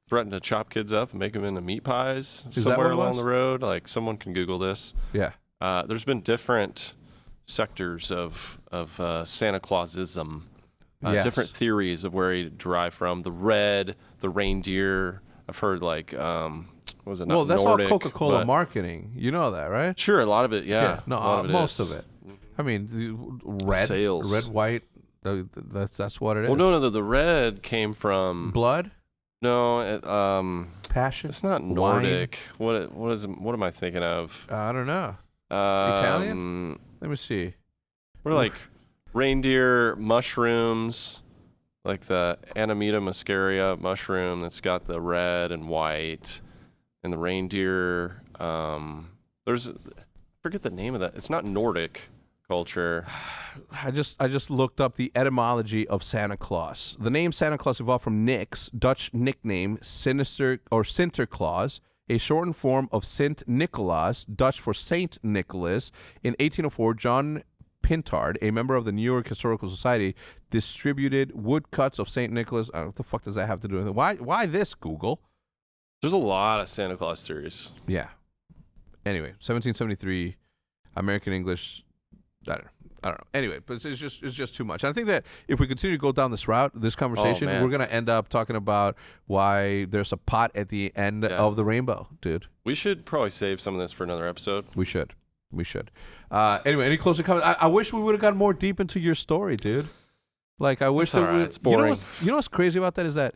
threatened to chop kids up and make them into meat pies somewhere along the road. Like, someone can Google this. Yeah. There's been different sectors of Santa Clausism, different theories of where he derived from. The red, the reindeer. I've heard like, what was it? Well, that's Nordic, all Coca-Cola marketing. You know that, right? Sure, a lot of it, yeah. No, most of it. I mean, red, Sales. red, white. That's what it is. Well, no, the red came from blood. No, passion. It's not Nordic. What am I thinking of? I don't know. Italian. Let me see. We're like reindeer mushrooms, like the Amanita muscaria mushroom that's got the red and white, and the reindeer. I forget the name of that. It's not Nordic culture. I just looked up the etymology of Santa Claus. The name Santa Claus evolved from Nick's Dutch nickname Sinterklaas, a shortened form of Sint Nicolaas, Dutch for Saint Nicholas. In 1804, John Pintard, a member of the New York Historical Society, distributed woodcuts of Saint Nicholas. What the fuck does that have to do with it? Why this, Google? There's a lot of Santa Claus theories. Yeah. Anyway, 1773, American English. I don't know. Anyway, but it's just too much. And I think that if we continue to go down this route, this conversation, we're going to end up talking about why there's a pot at the end of the rainbow, dude. We should probably save some of this for another episode. We should. Anyway, any closing comments? I wish we would have gotten more deep into your story, dude. Like, I wish that it's boring. You know what's crazy about that is that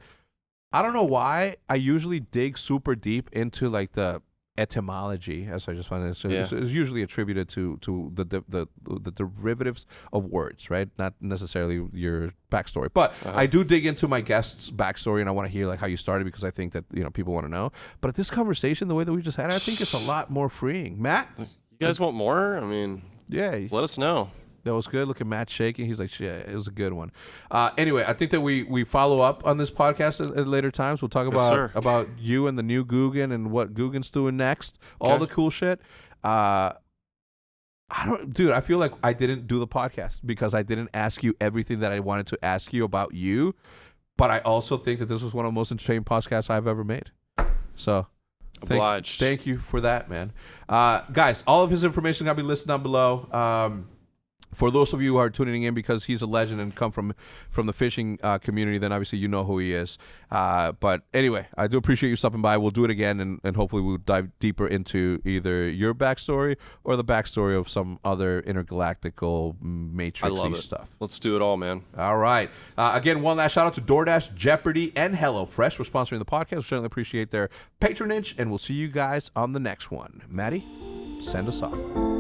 I don't know why I usually dig super deep into like the etymology, as I just found it. It's usually attributed to the derivatives of words, right? Not necessarily your backstory, but I do dig into my guest's backstory, and I want to hear like how you started, because I think that people want to know. But this conversation, the way that we just had, I think it's a lot more freeing. Matt, you guys want more? I mean, let us know. That was good. Look at Matt shaking. He's like, shit, it was a good one. Anyway, I think that we follow up on this podcast at later times. We'll talk about you and the new Googan and what Googan's doing next. All the cool shit. I feel like I didn't do the podcast because I didn't ask you everything that I wanted to ask you about you. But I also think that this was one of the most entertaining podcasts I've ever made. So obliged. Thank you for that, man. Guys, all of his information is going to be listed down below. For those of you who are tuning in because he's a legend and come from the fishing community, then obviously you know who he is. But anyway, I do appreciate you stopping by. We'll do it again, and hopefully we'll dive deeper into either your backstory or the backstory of some other intergalactical matrixy stuff. Let's do it all, man. All right. Again, one last shout out to DoorDash, Jeopardy, and HelloFresh for sponsoring the podcast. We certainly appreciate their patronage, and we'll see you guys on the next one. Maddie, send us off.